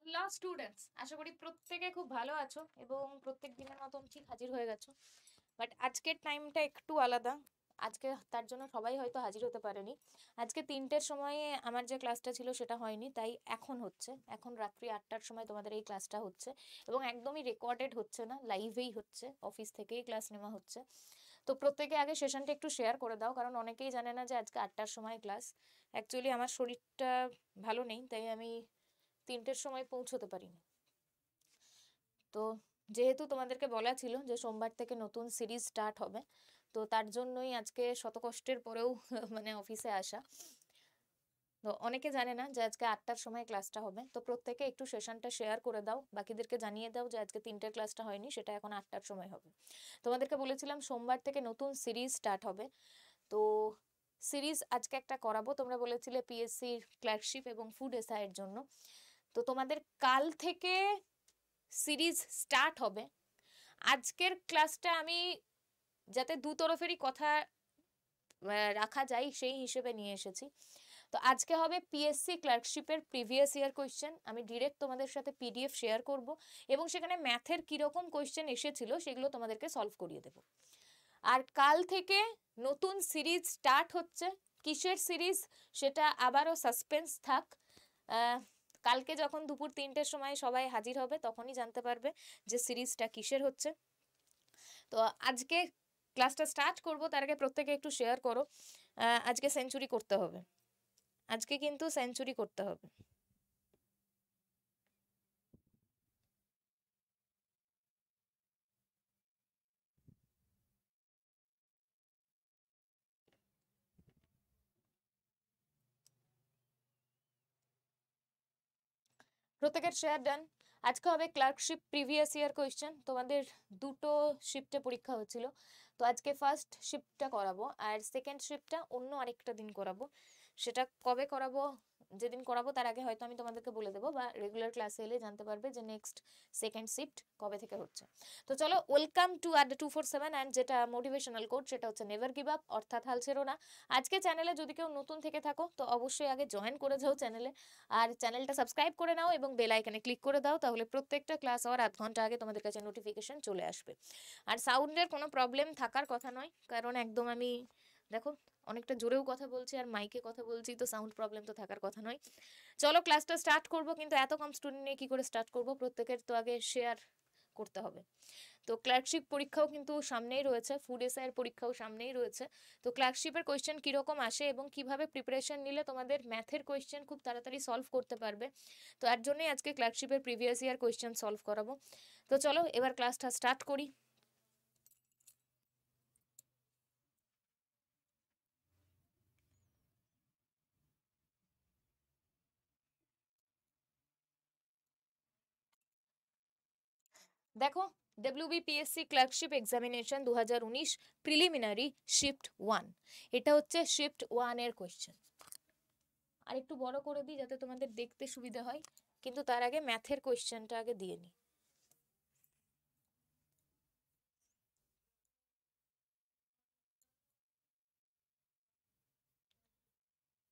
Hello students, আশা করি প্রত্যেকে খুব ভালো আছো এবং প্রত্যেক দিনের মতন ঠিক হাজির হয়ে গেছো। বাট আজকের টাইমটা একটু আলাদা। আজকে তার জন্য সবাই হয়তো হাজির হতে পারেনি। আজকে 3টের সময়ে আমার যে ক্লাসটা ছিল সেটা হয়নি, তাই এখন হচ্ছে। এখন রাত্রি 8টার সময় তোমাদের এই ক্লাসটা হচ্ছে এবং একদমই রেকর্ডেড হচ্ছে না, লাইভেই হচ্ছে, অফিস থেকেই ক্লাস নেওয়া হচ্ছে। তো প্রত্যেকে আগে সেশনটা একটু শেয়ার করে দাও, কারণ অনেকেই জানে না যে আজকে 8টার সময় ক্লাস। অ্যাকচুয়ালি আমার শরীরটা ভালো নেই, তাই আমি 3টের সময় পৌঁছতে পারিনি। তো যেহেতু তোমাদেরকে বলা ছিল যে সোমবার থেকে নতুন সিরিজ স্টার্ট হবে, তো তার জন্যই আজকে শত কষ্টের পরেও মানে অফিসে আসা। তো অনেকে জানে না যে আজকে 8টার সময় ক্লাসটা হবে, তো প্রত্যেকে একটু সেশনটা শেয়ার করে দাও, বাকিদেরকে জানিয়ে দাও যে আজকে 3টের ক্লাসটা হয়নি, সেটা এখন 8টার সময় হবে। তোমাদেরকে বলেছিলাম সোমবার থেকে নতুন সিরিজ স্টার্ট হবে। তো সিরিজ আজকে একটা করাবো, তোমরা বলেছিলে পিএসসি ক্লার্কশিপ এবং ফুড এসআই এর জন্য। তো তোমাদের কাল থেকে সিরিজ স্টার্ট হবে। আজকের ক্লাসটা আমি যাতে দু তরফেরই কথা রাখা যায় সেই হিসেবে নিয়ে এসেছি। তো আজকে হবে পিএসসি ক্লার্কশিপের প্রিভিয়াস ইয়ার কোয়েশ্চেন। আমি ডিরেক্ট তোমাদের সাথে পিডিএফ শেয়ার করব এবং সেখানে ম্যাথের কীরকম কোয়েশ্চেন এসেছিল সেগুলো তোমাদেরকে সলভ করিয়ে দেব। আর কাল থেকে নতুন সিরিজ স্টার্ট হচ্ছে। কিসের সিরিজ সেটা আবারও সাসপেন্স থাক। কালকে যখন দুপুর 3টের সময় সবাই হাজির হবে তখনই জানতে পারবে যে সিরিজটা কিসের হচ্ছে। তো আজকে ক্লাসটা স্টার্ট করব, তার আগে প্রত্যেকে একটু শেয়ার করো। আজকে সেঞ্চুরি করতে হবে, আজকে কিন্তু সেঞ্চুরি করতে হবে। প্রত্যেকের শেয়ার ডান। আজকে হবে ক্লার্কশিপ প্রিভিয়াস ইয়ার কোয়েশ্চেন। তোমাদের দুটো শিফটে পরীক্ষা হচ্ছিল, তো আজকে ফার্স্ট শিফটটা করাবো আর সেকেন্ড শিফটটা অন্য আরেকটা দিন করাবো। সেটা কবে করাবো, যেদিন করাবো তার আগে হয়তো আমি তোমাদেরকে বলে দেবো, বা রেগুলার ক্লাসে এলে জানতে পারবে যে নেক্সট সেকেন্ড শিফট কবে থেকে হচ্ছে। তো চলো, ওয়েলকাম টু আড্ডা 247। অ্যান্ড যেটা মোটিভেশনাল কোড সেটা হচ্ছে নেভার গিভ আপ, অর্থাৎ হাল ছেড়ো না। আজকে চ্যানেলে যদি কেউ নতুন থেকে থাকো তো অবশ্যই আগে জয়েন করে যাও চ্যানেলে, আর চ্যানেলটা সাবস্ক্রাইব করে নাও এবং বেল আইকনে ক্লিক করে দাও, তাহলে প্রত্যেকটা ক্লাস হওয়ার আধ ঘন্টা আগে তোমাদের কাছে নোটিফিকেশন চলে আসবে। আর সাউন্ডের কোনো প্রবলেম থাকার কথা নয়, কারণ একদম আমি দেখো অনেকটা জোরেও কথা বলছি আর মাইকে কথা বলছি, তো সাউন্ড প্রবলেম তো থাকার কথা নয়। চলো ক্লাসটা স্টার্ট করব, কিন্তু এত কম স্টুডেন্ট নিয়ে কি করে স্টার্ট করব, প্রত্যেকের তো আগে শেয়ার করতে হবে। তো ক্লার্কশিপ পরীক্ষাও কিন্তু সামনেই রয়েছে, ফুড এসআই এর পরীক্ষাও সামনেই রয়েছে। তো ক্লার্কশিপের কোয়েশ্চেন কীরকম আসে এবং কিভাবে প্রিপারেশন নিলে তোমাদের ম্যাথের কোয়েশ্চেন খুব তাড়াতাড়ি সলভ করতে পারবে, তো এর জন্যই আজকে ক্লার্কশিপের প্রিভিয়াস ইয়ার কোয়েশ্চেন সলভ করাবো। তো চলো এবার ক্লাসটা স্টার্ট করি। দেখো, WBPSC clerkship examination 2019 preliminary shift 1, এটা হচ্ছে শিফট 1 এর কোয়েশ্চেন। আর একটু বড় করে দিই যাতে তোমাদের দেখতে সুবিধা হয়, কিন্তু তার আগে ম্যাথের কোয়েশ্চেনটা আগে দিয়ে নিই।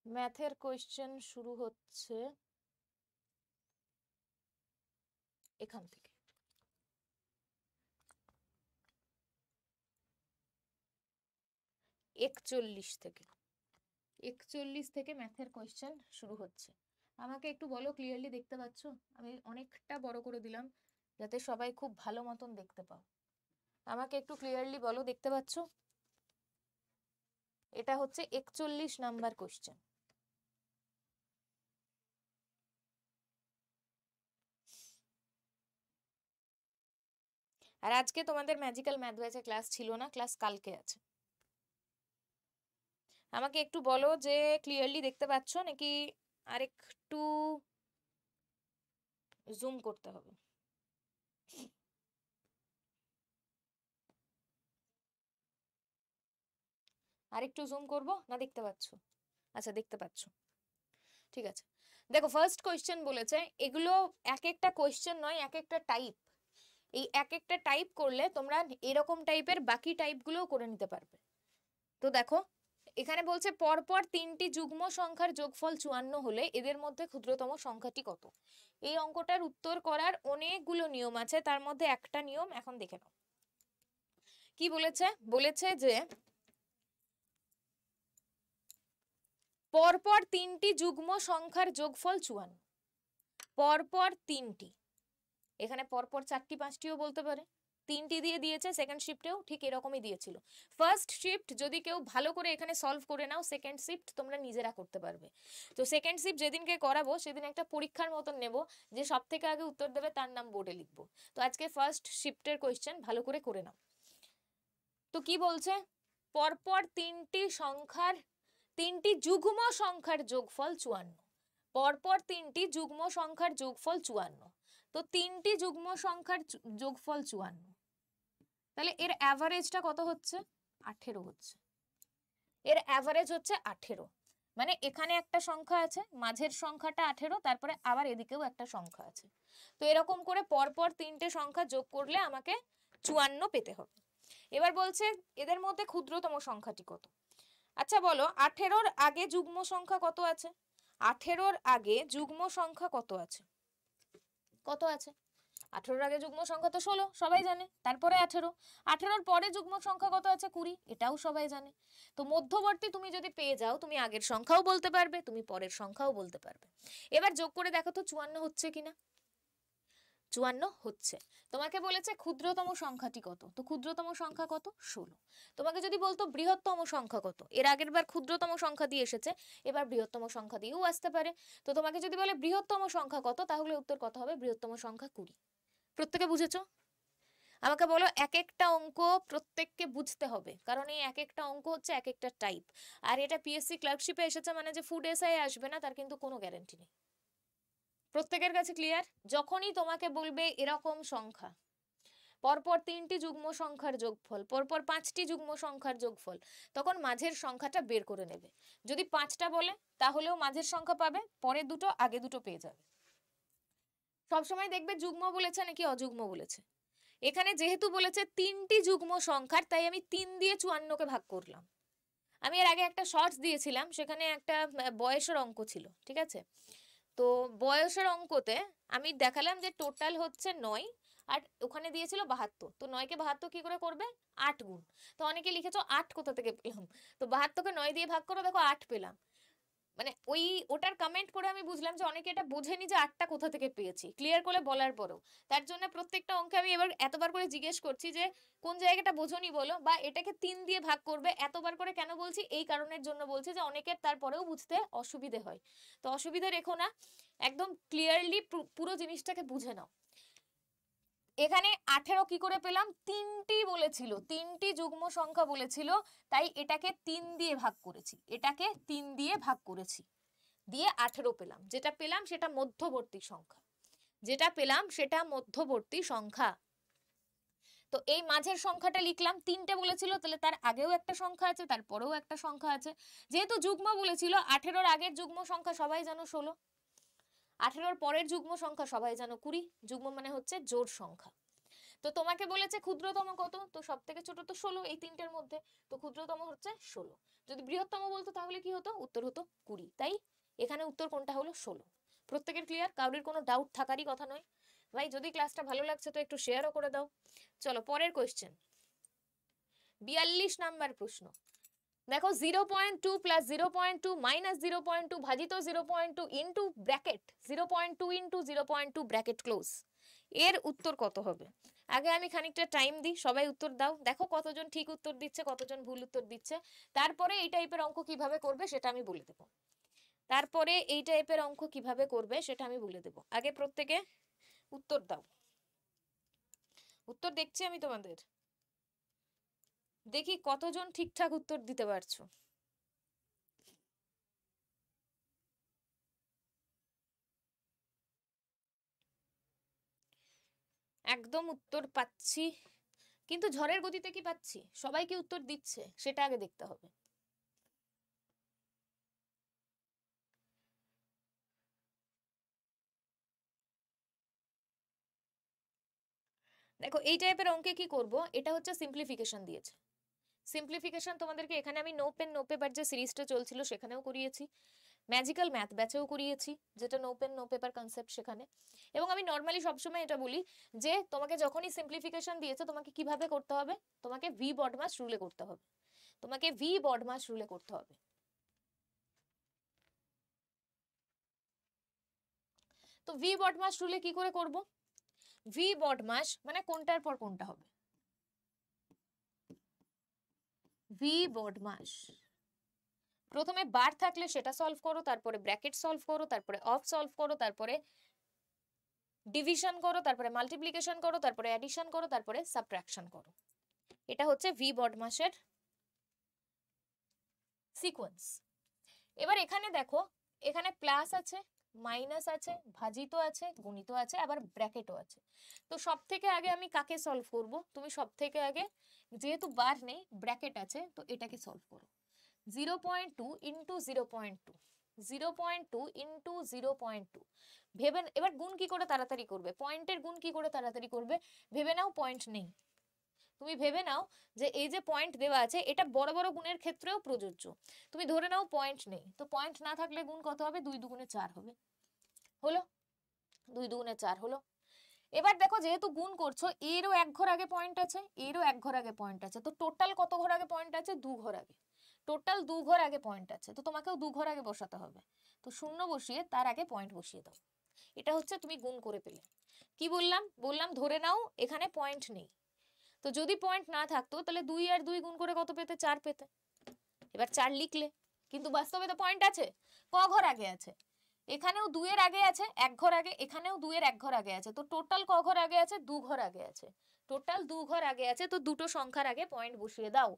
ম্যাথের কোয়েশ্চেন শুরু হচ্ছে এখান থেকে। 41 থেকে ম্যাথের কোয়েশ্চেন শুরু হচ্ছে। আমাকে একটু বলো, ক্লিয়ারলি দেখতে পাচ্ছ? আমি অনেকটা বড় করে দিলাম যাতে সবাই খুব ভালো মতন দেখতে পাও। আমাকে একটু ক্লিয়ারলি বলো, দেখতে পাচ্ছ? এটা হচ্ছে 41 নাম্বার কোয়েশ্চেন। আর আজকে তোমাদের ম্যাজিক্যাল ম্যাথ ব্যাচে ক্লাস ছিল না, ক্লাস কালকে আছে। আমাকে একটু বলো যে ক্লিয়ারলি দেখতে পাচ্ছ নাকি আরেকটু জুম করতে হবে? আরেকটু জুম করব না, দেখতে পাচ্ছ? আচ্ছা, দেখতে পাচ্ছ, ঠিক আছে। দেখো, ফার্স্ট কোয়েশ্চেন বলেছে, এগুলো এক একটা কোয়েশ্চেন নয়, এক একটা টাইপ। এই এক একটা টাইপ করলে তোমরা এরকম টাইপের বাকি টাইপগুলোও করে নিতে পারবে। তো দেখো, এখানে বলছে পরপর 3টি যুগ্ম সংখ্যার যোগফল 54 হলে এদের মধ্যে ক্ষুদ্রতম সংখ্যাটি কত। এই অঙ্কটার উত্তর করার অনেকগুলো নিয়ম আছে, তার মধ্যে একটা নিয়ম এখন দেখে নাও। কি বলেছে? বলেছে যে পরপর 3টি যুগ্ম সংখ্যার যোগফল 54। পরপর 3টি, এখানে পরপর 4টি 5টিও বলতে পারে, 3টি দিয়ে দিয়েছে। সেকেন্ড শিফটেও ঠিক এরকমই দিয়েছিল। ফার্স্ট শিফট যদি কেউ ভালো করে এখানে সলভ করে নাও, সেকেন্ড শিফট তোমরা নিজেরা করতে পারবে। তো সেকেন্ড শিফট যেদিনকে করাবো সেদিন একটা পরীক্ষার মতন নেব, যে সব থেকে আগে উত্তর দেবে তার নাম বোর্ডে লিখবো। তো আজকে ফার্স্ট শিফটের কোয়েশ্চেন ভালো করে নাও। তো কি বলছে? পরপর 3টি যুগ্ম সংখ্যার যোগফল 54। পরপর 3টি যুগ্ম সংখ্যার যোগফল 54। তো 3টি যুগ্ম সংখ্যার যোগফল 54, তাহলে এর অ্যাভারেজটা কত হচ্ছে? 18 হচ্ছে। এর অ্যাভারেজ হচ্ছে 18। মানে এখানে একটা সংখ্যা আছে, মাঝের সংখ্যাটা 18, তারপরে আবার এদিকেও একটা সংখ্যা আছে। তো এরকম করে পরপর 3টে সংখ্যা যোগ করলে আমাকে 54 পেতে হবে। এবার বলছে এদের মধ্যে ক্ষুদ্রতম সংখ্যাটি কত। আচ্ছা বলো, 18-র আগে যুগ্ম সংখ্যা কত আছে? 18-র আগে যুগ্ম সংখ্যা কত আছে? কত আছে? 18-র আগে যুগ্ম সংখ্যা তো 16, সবাই জানে। তারপরে 18, 18-র পরে যুগ্ম সংখ্যা কত আছে? 20, এটাও সবাই জানে। তো মধ্যবর্তী তুমি যদি পেয়ে যাও, তুমি আগের সংখ্যাও বলতে পারবে, তুমি পরের সংখ্যাও বলতে পারবে। এবার যোগ করে দেখো তো 54 হচ্ছে কিনা। 54 হচ্ছে। তোমাকে বলেছে ক্ষুদ্রতম সংখ্যাটি কত, তো ক্ষুদ্রতম সংখ্যা কত? 16। তোমাকে যদি বলতো বৃহত্তম সংখ্যা কত, এর আগের বার ক্ষুদ্রতম সংখ্যা দিয়ে এসেছে, এবার বৃহত্তম সংখ্যা দিয়েও আসতে পারে। তো তোমাকে যদি বলে বৃহত্তম সংখ্যা কত, তাহলে উত্তর কত হবে? বৃহত্তম সংখ্যা 20। প্রত্যেকে বুঝেছো? আমাকে বলো, এক একটা অঙ্ক প্রত্যেককে বুঝতে হবে, কারণ এই এক একটা অঙ্ক হচ্ছে এক একটা টাইপ। আর এটা পিএসসি ক্লার্কশিপে এসেছে মানে যে ফুড এসআই আসবে না, তার কিন্তু কোনো গ্যারান্টি নেই। প্রত্যেকের কাছে ক্লিয়ার? যখনই তোমাকে বলবে এরকম সংখ্যা, পরপর 3টি যুগ্ম সংখ্যার যোগফল, পরপর 5টি যুগ্ম সংখ্যার যোগফল, তখন মাঝের সংখ্যাটা বের করে নেবে। যদি 5টা বলে তাহলেও মাঝের সংখ্যা পাবে, পরে দুটো আগে দুটো পেয়ে যাবে। সবসময় দেখবে যুগ্ম বলেছে নাকি অযুগ্ম বলেছে। এখানে যেহেতু বলেছে 3টি যুগ্ম সংখ্যার, তাই আমি 3 দিয়ে 54কে ভাগ করলাম। আমি এর আগে একটা শর্টস দিয়েছিলাম, সেখানে একটা বয়সের অঙ্ক ছিল, ঠিক আছে? তো বয়সের অঙ্কতে আমি দেখালাম যে টোটাল হচ্ছে 9, আর ওখানে দিয়েছিল 72। তো 9কে 72 কি করে করবে? 8 গুণ। তো অনেকে লিখেছো 8 কোথা থেকে পেলাম, তো 72কে 9 দিয়ে ভাগ করো, দেখো 8 পেলাম। মানে ওটার কমেন্ট করে আমি বুঝলাম যে অনেকে এটা বোঝেনি যে 8টা কোথা থেকে পেয়েছি, ক্লিয়ার করে বলার পরেও। তার জন্য প্রত্যেকটা অঙ্কে আমি এবার এতবার করে জিজ্ঞেস করছি যে কোন জায়গাটা বোঝোনি বলো, বা এটাকে 3 দিয়ে ভাগ করবে, এতবার করে কেন বলছি? এই কারণের জন্য বলছি যে অনেকের তারপরেও বুঝতে অসুবিধে হয়। তো অসুবিধা রেখো না, একদম ক্লিয়ারলি পুরো জিনিসটাকে বুঝে নাও। এখানে 18 কি করে পেলাম? 3টি বলেছিল, 3টি যুগ্ম সংখ্যা বলেছিল, তাই এটাকে 3 দিয়ে ভাগ করেছি, এটাকে 3 দিয়ে ভাগ করেছি, দিয়ে 18 পেলাম। যেটা পেলাম সেটা মধ্যবর্তী সংখ্যা, যেটা পেলাম সেটা মধ্যবর্তী সংখ্যা। তো এই মাঝের সংখ্যাটা লিখলাম, 3টে বলেছিল, তাহলে তার আগেও একটা সংখ্যা আছে, তারপরেও একটা সংখ্যা আছে। যেহেতু যুগ্ম বলেছিল, 18-র আগের যুগ্ম সংখ্যা সবাই জানো 16, 18-র পরের যুগ্ম সংখ্যা সবাই জানো 20। যুগ্ম মানে হচ্ছে জোড় সংখ্যা। তো তোমাকে বলেছে ক্ষুদ্রতম কত, তো সব থেকে ছোট তো 16 এই তিনটের মধ্যে, তো ক্ষুদ্রতম হচ্ছে 16। যদি বৃহত্তম বলতো তাহলে কি হতো? উত্তর হতো 20। তাই এখানে উত্তর কোনটা হলো? 16। প্রত্যেকের ক্লিয়ার? কারোর কোনো ডাউট থাকারই কথা নয়। ভাই যদি ক্লাসটা ভালো লাগছে তো একটু শেয়ারও করে দাও। চলো পরের কোয়েশ্চেন, 42 নাম্বার প্রশ্ন। দেখো 0.2 প্লাস 0.2 মাইনাস 0.2 ভাজিত 0.2 into bracket 0.2 into 0.2 bracket close, এর উত্তর কত হবে? আগে আমি খানিকটা টাইম দিই, সবাই উত্তর দাও। দেখো কতজন ঠিক উত্তর দিচ্ছে, কতজন ভুল উত্তর দিচ্ছে। তারপরে এই টাইপের অঙ্ক কিভাবে করবে সেটা আমি বলে দেবো। তারপরে এই টাইপের অঙ্ক কিভাবে করবে সেটা আমি বলে দেবো। আগে প্রত্যেকে উত্তর দাও। উত্তর দেখছি আমি তোমাদের, দেখি কতজন ঠিকঠাক উত্তর দিতে পারছো। একদম উত্তর পাচ্ছি, কিন্তু ঝড়ের গতিতে কি পাচ্ছি? সবাই কি উত্তর দিচ্ছে সেটা আগে দেখতে হবে। দেখো এই টাইপের অঙ্কে কি করব, এটা হচ্ছে সিম্পলিফিকেশন দিয়েছে। সিম্পলিফিকেশন তোমাদেরকে এখানে আমি নো পেন নো পেপার যে সিরিজটা চলছিল সেখানেও করিয়েছি। ম্যাজিক্যাল ম্যাথ ব্যাচেও করিয়েছি, যেটা no pen no paper concept সেখানে। এবং আমি নর্মালি সবসময় এটা বলি যে তোমাকে যখনই সিম্পলিফিকেশন দিয়েছে তোমাকে কিভাবে করতে হবে, তোমাকে ভি বডমাস রুলে করতে হবে, তোমাকে ভি বডমাস রুলে করতে হবে। তো ভি বডমাস রুলে কি করে করব? ভি বডমাস মানে কোনটার পর কোনটা হবে, ভি বডমাস প্রথমে বার থাকলে সেটা সলভ করো, তারপরে ব্র্যাকেট সলভ করো, তারপরে অফ সলভ করো, তারপরে ডিভিশন করো, তারপরে মাল্টিপ্লিকেশন করো, তারপরে অ্যাডিশন করো, তারপরে সাবট্রাকশন করো। এটা হচ্ছে ভি বডমাসের সিকোয়েন্স। এবার এখানে দেখো, এখানে প্লাস আছে, মাইনাস আছে, ভাজিত আছে, গুণিত আছে, আবার ব্র্যাকেটও আছে। তো সব থেকে আগে আমি কাকে সলভ করব? তুমি সব থেকে আগে, যেহেতু বার নেই ব্র্যাকেট আছে, তো এটাকে সলভ করো। 0.2 ইন্টু 0.2, 0.2 ইন্টু 0.2। ভেবে এবার গুণ কি করে তাড়াতাড়ি করবে, পয়েন্টের গুণ কি করে তাড়াতাড়ি করবে? ভেবে নাও পয়েন্ট নেই, তুমি ভেবে নাও যে এই যে পয়েন্ট দেওয়া আছে এটা বড় বড় গুণের ক্ষেত্রেও প্রযোজ্য। তুমি ধরে নাও পয়েন্ট নেই, তো পয়েন্ট না থাকলে গুণ কত হবে? 2 দুগুণে 4 হবে। হলো, 2 দুগুণে 4 হলো। এবার দেখো যেহেতু গুণ করছো, এরও এক ঘর আগে পয়েন্ট আছে, এরও এক ঘর আগে পয়েন্ট আছে, তো টোটাল কত ঘর আগে পয়েন্ট আছে? 2 ঘর আগে। টোটাল 2 ঘর আগে পয়েন্ট আছে, তো তোমাকেও 2 ঘর আগে বসাতে হবে। তো শূন্য বসিয়ে তার আগে পয়েন্ট বসিয়ে দাও। এটা হচ্ছে তুমি গুণ করে পেলে। কি বললাম? বললাম ধরে নাও এখানে পয়েন্ট নেই, তো যদি পয়েন্ট না থাকতো তাহলে 2 আর 2 গুণ করে কত পেতে? 4 পেতে। এবার 4 লিখলে, কিন্তু বাস্তবে তো পয়েন্ট আছে, ক ঘর আগে আছে? এখানেও 2 এর আগে আছে এক ঘর আগে, এখানেও 2 এর এক ঘর আগে আছে, তো টোটাল ক ঘর আগে আছে? 2 ঘর আগে আছে। টোটাল 2 ঘর আগে আছে, তো দুটো সংখ্যার আগে পয়েন্ট বসিয়ে দাও।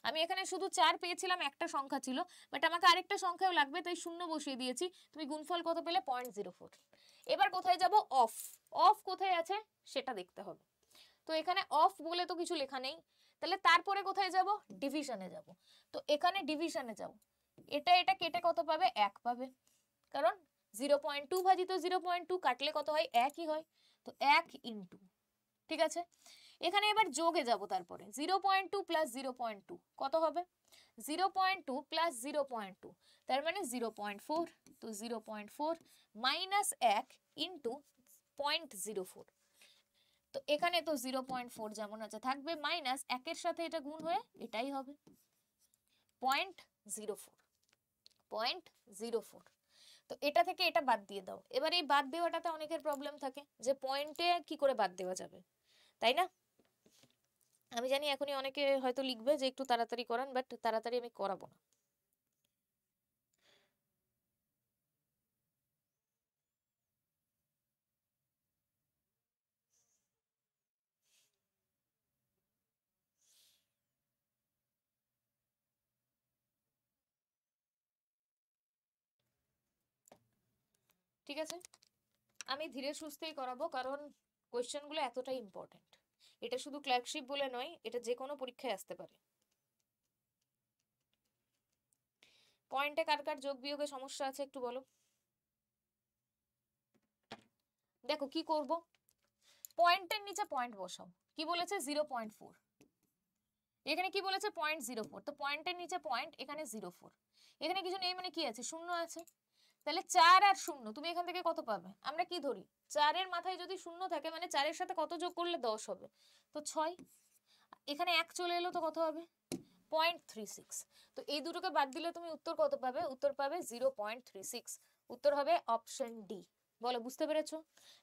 আমি এখানে শুধু 4 পেয়েছিলাম, একটা সংখ্যা ছিল, বাট আমাকে আরেকটা সংখ্যাও লাগবে, তাই শূন্য বসিয়ে দিয়েছি। তুমি গুণফল কত পেলে? 0.04। এবার কোথায় যাব? অফ। অফ কোথায় আছে সেটা দেখতে হবে। তো এখানে অফ বলে তো কিছু লেখা নেই, তাহলে তারপরে কোথায় যাব? ডিভিশনে যাব। তো এখানে ডিভিশনে যাও, এটা এটা কেটে কত পাবে? 1 পাবে, কারণ 0.2 ভাজিত 0.2 কাটলে কত হয়? 1ই হয়। তো 1 ইন্টু, ঠিক আছে। এখানে এবার যোগে যাব, তারপরে 0.2 প্লাস 0.2 কত হবে? 0.2 প্লাস 0.2 তার মানে 0.4। তো 0.4 মাইনাস 1 ইন্টু 0.04। তো এখানে তো 0.4 যেমন আছে থাকবে, মাইনাস 1 এর সাথে এটা গুণ হয়ে এটাই হবে 0.04। 0.04। তো এটা থেকে এটা বাদ দিয়ে দাও। এবার এই বাদ দেওয়াটাতে অনেকের প্রবলেম থাকে যে পয়েন্টে কি করে বাদ দেওয়া যাবে, তাই না? আমি জানি এখনই অনেকে হয়তো লিখবে যে একটু তাড়াতাড়ি করান, বাট তাড়াতাড়ি আমি করাবো না। ঠিক আছে, আমি ধীরে সুস্থেই করাবো, কারণ কোয়েশ্চেনগুলো এতটাই ইম্পর্টেন্ট। এটা শুধু ক্লার্কশিপ বলে নয়, এটা যে কোনো পরীক্ষায় আসতে পারে। পয়েন্টে কার কার যোগ বিয়োগে সমস্যা আছে একটু বলো। দেখো কি করব, পয়েন্টের নিচে পয়েন্ট বসাও। কি বলেছে? 0.4। এখানে কি বলেছে? 0.04। তো পয়েন্টের নিচে পয়েন্ট, এখানে 0.4। এখানে কিছু নেই মানে কি আছে? শূন্য আছে। তাহলে 4 আর 0 তুমি এখান থেকে কত পাবে? আমরা কি ধরি, 4 এর মাথায় যদি শূন্য থাকে মানে 4 এর সাথে কত যোগ করলে 10 হবে? তো 6। এখানে 1 চলে এলো, তো কত হবে? 0.36। তো এই দুটোকে বাদ দিলে তুমি উত্তর কত পাবে? উত্তর পাবে 0.36। উত্তর হবে অপশন ডি। বলো, বুঝতে পেরেছো?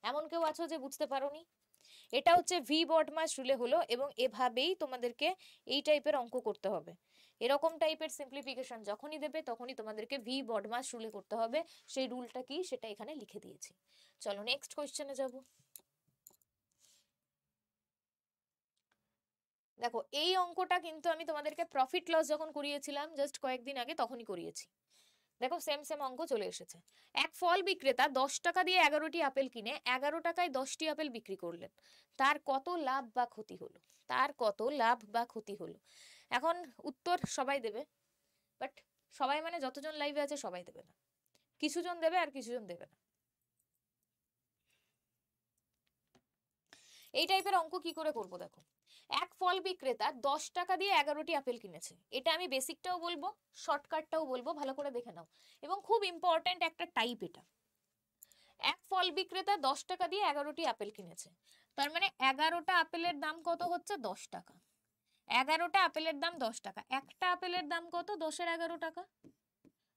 এমন কেউ আছো যে বুঝতে পারোনি? এটা হচ্ছে ভি বডমাস রুলে হলো, এবং এভাবেই তোমাদেরকে এই টাইপের অঙ্ক করতে হবে। এরকম টাইপের সিম্পলিফিকেশন যখনই দেবে তখনই তোমাদেরকে ভি বডমাস রুলে করতে হবে। সেই রুলটা কি সেটা এখানে লিখে দিয়েছি। চলো নেক্সট কোয়েশ্চেনে যাব। দেখো এই অঙ্কটা কিন্তু আমি তোমাদেরকে প্রফিট লস যখন করিয়েছিলাম জাস্ট কয়েকদিন আগে, তখনই করিয়েছি। দেখো সেম সেম অঙ্ক চলে এসেছে। এক ফল বিক্রেতা 10 টাকা দিয়ে 11টি আপেল কিনে 11 টাকায় 10টি আপেল বিক্রি করলেন। তার কত লাভ বা ক্ষতি হলো? তার কত লাভ বা ক্ষতি হলো? এখন উত্তর সবাই দেবে, বাট সবাই মানে যতজন লাইভে আছে সবাই দেবে না, কিছুজন দেবে আর কিছুজন দেবে না। এই টাইপের অঙ্ক কি করে করব দেখো। এক ফল বিক্রেতা 10 টাকা দিয়ে 11টি আপেল কিনেছে। এটা আমি বেসিকটাও বলবো, শর্টকাটটাও বলবো, ভালো করে দেখে নাও। এবং খুব ইম্পর্ট্যান্ট একটা টাইপ এটা। এক ফল বিক্রেতা 10 টাকা দিয়ে 11টি আপেল কিনেছে। তার মানে 11টা আপেলের দাম কত হচ্ছে? 10 টাকা। 11টা আপেলের দাম 10 টাকা। একটা আপেলের দাম কত? 10-এর 11 টাকা।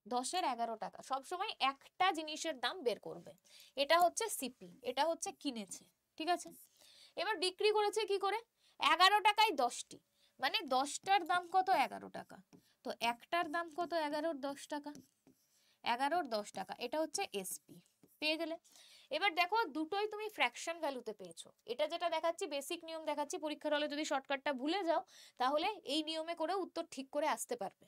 10-এর 11 টাকা। সবসময় একটা জিনিসের দাম বের করবে। এটা হচ্ছে সিপি, এটা হচ্ছে কিনেছে, ঠিক আছে। এবার বিক্রি করেছে কি করে? 11 টাকায় 10টি, মানে 10টার দাম কত? 11 টাকা। তো একটার দাম কত? 11-র 10 টাকা। 11-র 10 টাকা, এটা হচ্ছে এসপি। পেয়ে গেলে। এবার দেখো দুটোই তুমি ফ্র্যাকশন ভ্যালুতে পেয়েছো। এটা যেটা দেখাচ্ছি বেসিক নিয়ম দেখাচ্ছি, পরীক্ষার হলে যদি শর্টকাটটা ভুলে যাও তাহলে এই নিয়মে করে উত্তর ঠিক করে আসতে পারবে।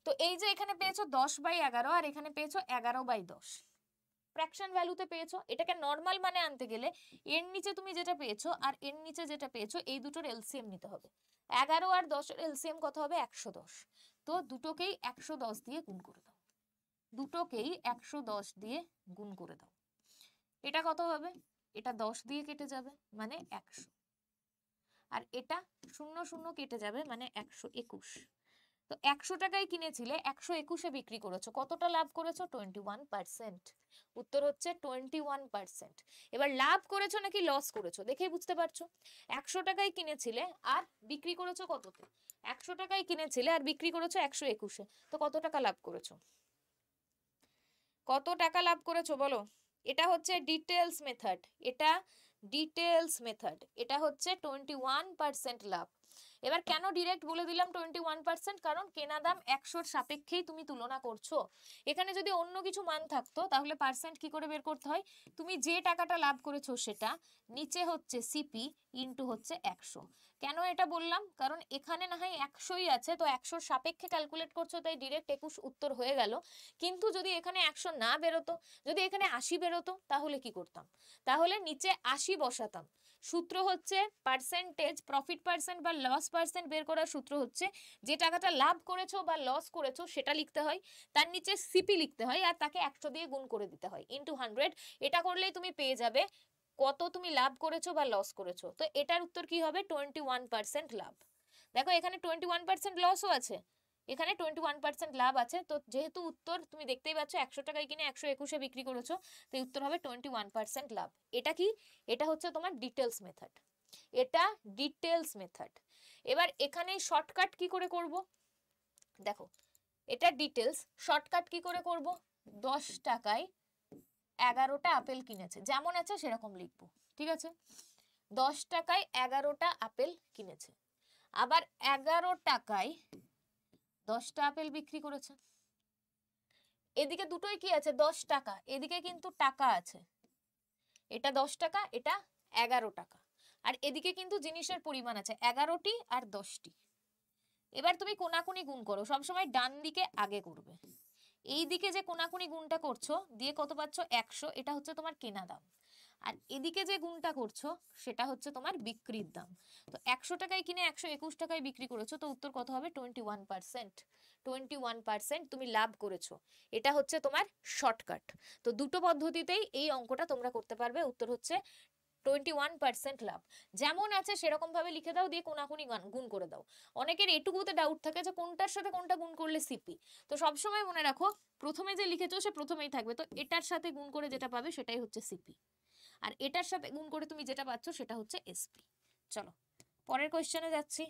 তো এই যে এখানে পেয়েছো 10/11 আর এখানে পেয়েছো 11/10, ফ্র্যাকশন ভ্যালুতে পেয়েছো। এটাকে নর্মাল মানে আনতে গেলে এর নিচে তুমি যেটা পেয়েছো আর এর নিচে যেটা পেয়েছো এই দুটোর এলসিএম নিতে হবে। 11 আর 10-এর এলসিএম কত হবে? 110। তো দুটোকেই 110 দিয়ে গুণ করে দাও। দুটোকেই 110 দিয়ে গুণ করে দাও। এটা কত হবে? এটা 10 দিয়ে কেটে যাবে মানে 100, আর এটা 0 0 কেটে যাবে মানে 121। তো 100 টাকায় কিনেছিলে, 121-এ বিক্রি করেছো, কতটা লাভ করেছো? 21%। উত্তর হচ্ছে 21%। এবার লাভ করেছো নাকি লস করেছো দেখেই বুঝতে পারছো। 100 টাকায় কিনেছিলে আর বিক্রি করেছো কততে? 100 টাকায় কিনেছিলে আর বিক্রি করেছো 121-এ, তো কত টাকা লাভ করেছো? কত টাকা লাভ করেছো বলো। এটা হচ্ছে ডিটেলস মেথড, এটা ডিটেলস মেথড, এটা হচ্ছে 21% লাভ। এবার কেন ডিরেক্ট বলে দিলাম 21%? কারণ কেনা দাম 100-র সাপেক্ষেই তুমি তুলনা করছো। এখানে যদি অন্য কিছু মান থাকতো তাহলে পার্সেন্ট কি করে বের করতে হয়? তুমি যে টাকাটা লাভ করেছো সেটা, নিচে হচ্ছে সিপি ইন্টু হচ্ছে 100। কেন এটা বললাম? কারণ এখানে না হয় 100ই আছে, তো 100-র সাপেক্ষে ক্যালকুলেট করছো তাই ডিরেক্ট 21 উত্তর হয়ে গেল। কিন্তু যদি এখানে 100 না বেরোতো, যদি এখানে 80 বেরোতো, তাহলে কি করতাম? তাহলে নিচে 80 বসাতাম। সূত্র হচ্ছে পার্সেন্টেজ, প্রফিট পার্সেন্ট বা লস পার্সেন্ট বের করার সূত্র হচ্ছে যে টাকাটা লাভ করেছো বা লস করেছো সেটা লিখতে হয়, তার নিচে সিপি লিখতে হয়, আর তাকে 100 দিয়ে গুণ করে দিতে হয় ইন্টু 100। এটা করলেই তুমি পেয়ে যাবে কত তুমি লাভ করেছো বা লস করেছো। তো এটার উত্তর কি হবে? 21% লাভ। দেখো এখানে 21% লসও আছে, এখানে 21% লাভ আছে। তো যেহেতু উত্তর তুমি দেখতেই পাচ্ছ 100 টাকায় কিনে 121-এ বিক্রি করেছো, তো উত্তর হবে 21% লাভ। এটা কি? এটা হচ্ছে তোমার ডিটেলস মেথড, এটা ডিটেলস মেথড। এবার এখানে শর্টকাট কি করে করব দেখো, এটা ডিটেলস, শর্টকাট কি করে করব? 10 টাকায় 11টা আপেল কিনেছে, যেমন আছে সেরকম লিখবো, ঠিক আছে। 10 টাকায় 11টা আপেল কিনেছে, আবার 11 টাকায় 10টা আপেল বিক্রি করেছে। এদিকে দুটোই কি আছে? 10 টাকা, এদিকে কিন্তু টাকা আছে, এটা 10 টাকা, এটা 11 টাকা, আর এদিকে কিন্তু জিনিসের পরিমাণ আছে 11টি আর 10টি। এবার তুমি কোনাকুনি গুণ করো, সবসময় ডান দিকে আগে করবে। এই দিকে যে কোনাকুনি গুণটা করছো দিয়ে কত পাচ্ছ? 100, এটা হচ্ছে তোমার কেনা দাম। আর এদিকে যে গুণটা করছো সেটা হচ্ছে তোমার বিক্রির দাম। তো 100 টাকায় কিনে 121 টাকায় বিক্রি করেছো, তো উত্তর কত হবে? 21%। 21% তুমি লাভ করেছো। এটা হচ্ছে তোমার শর্টকাট। তো দুটো পদ্ধতিতেই এই অঙ্কটা তোমরা করতে পারবে। উত্তর হচ্ছে 21% লাভ। যেমন আছে সেরকম ভাবে লিখে দাও, দিয়ে কোনাকুনি গুণ করে দাও। অনেকের এটুকুতে ডাউট থাকে যে কোনটার সাথে কোনটা গুণ করলে সিপি। তো সবসময় মনে রাখো প্রথমে যে লিখেছো সে প্রথমেই থাকবে, তো এটার সাথে গুণ করে যেটা পাবে সেটাই হচ্ছে সিপি, আর এটার সাথে গুণ করে তুমি যেটা পাচ্ছ সেটা হচ্ছে এসপি। চলো পরের কোশ্চেনে যাচ্ছি।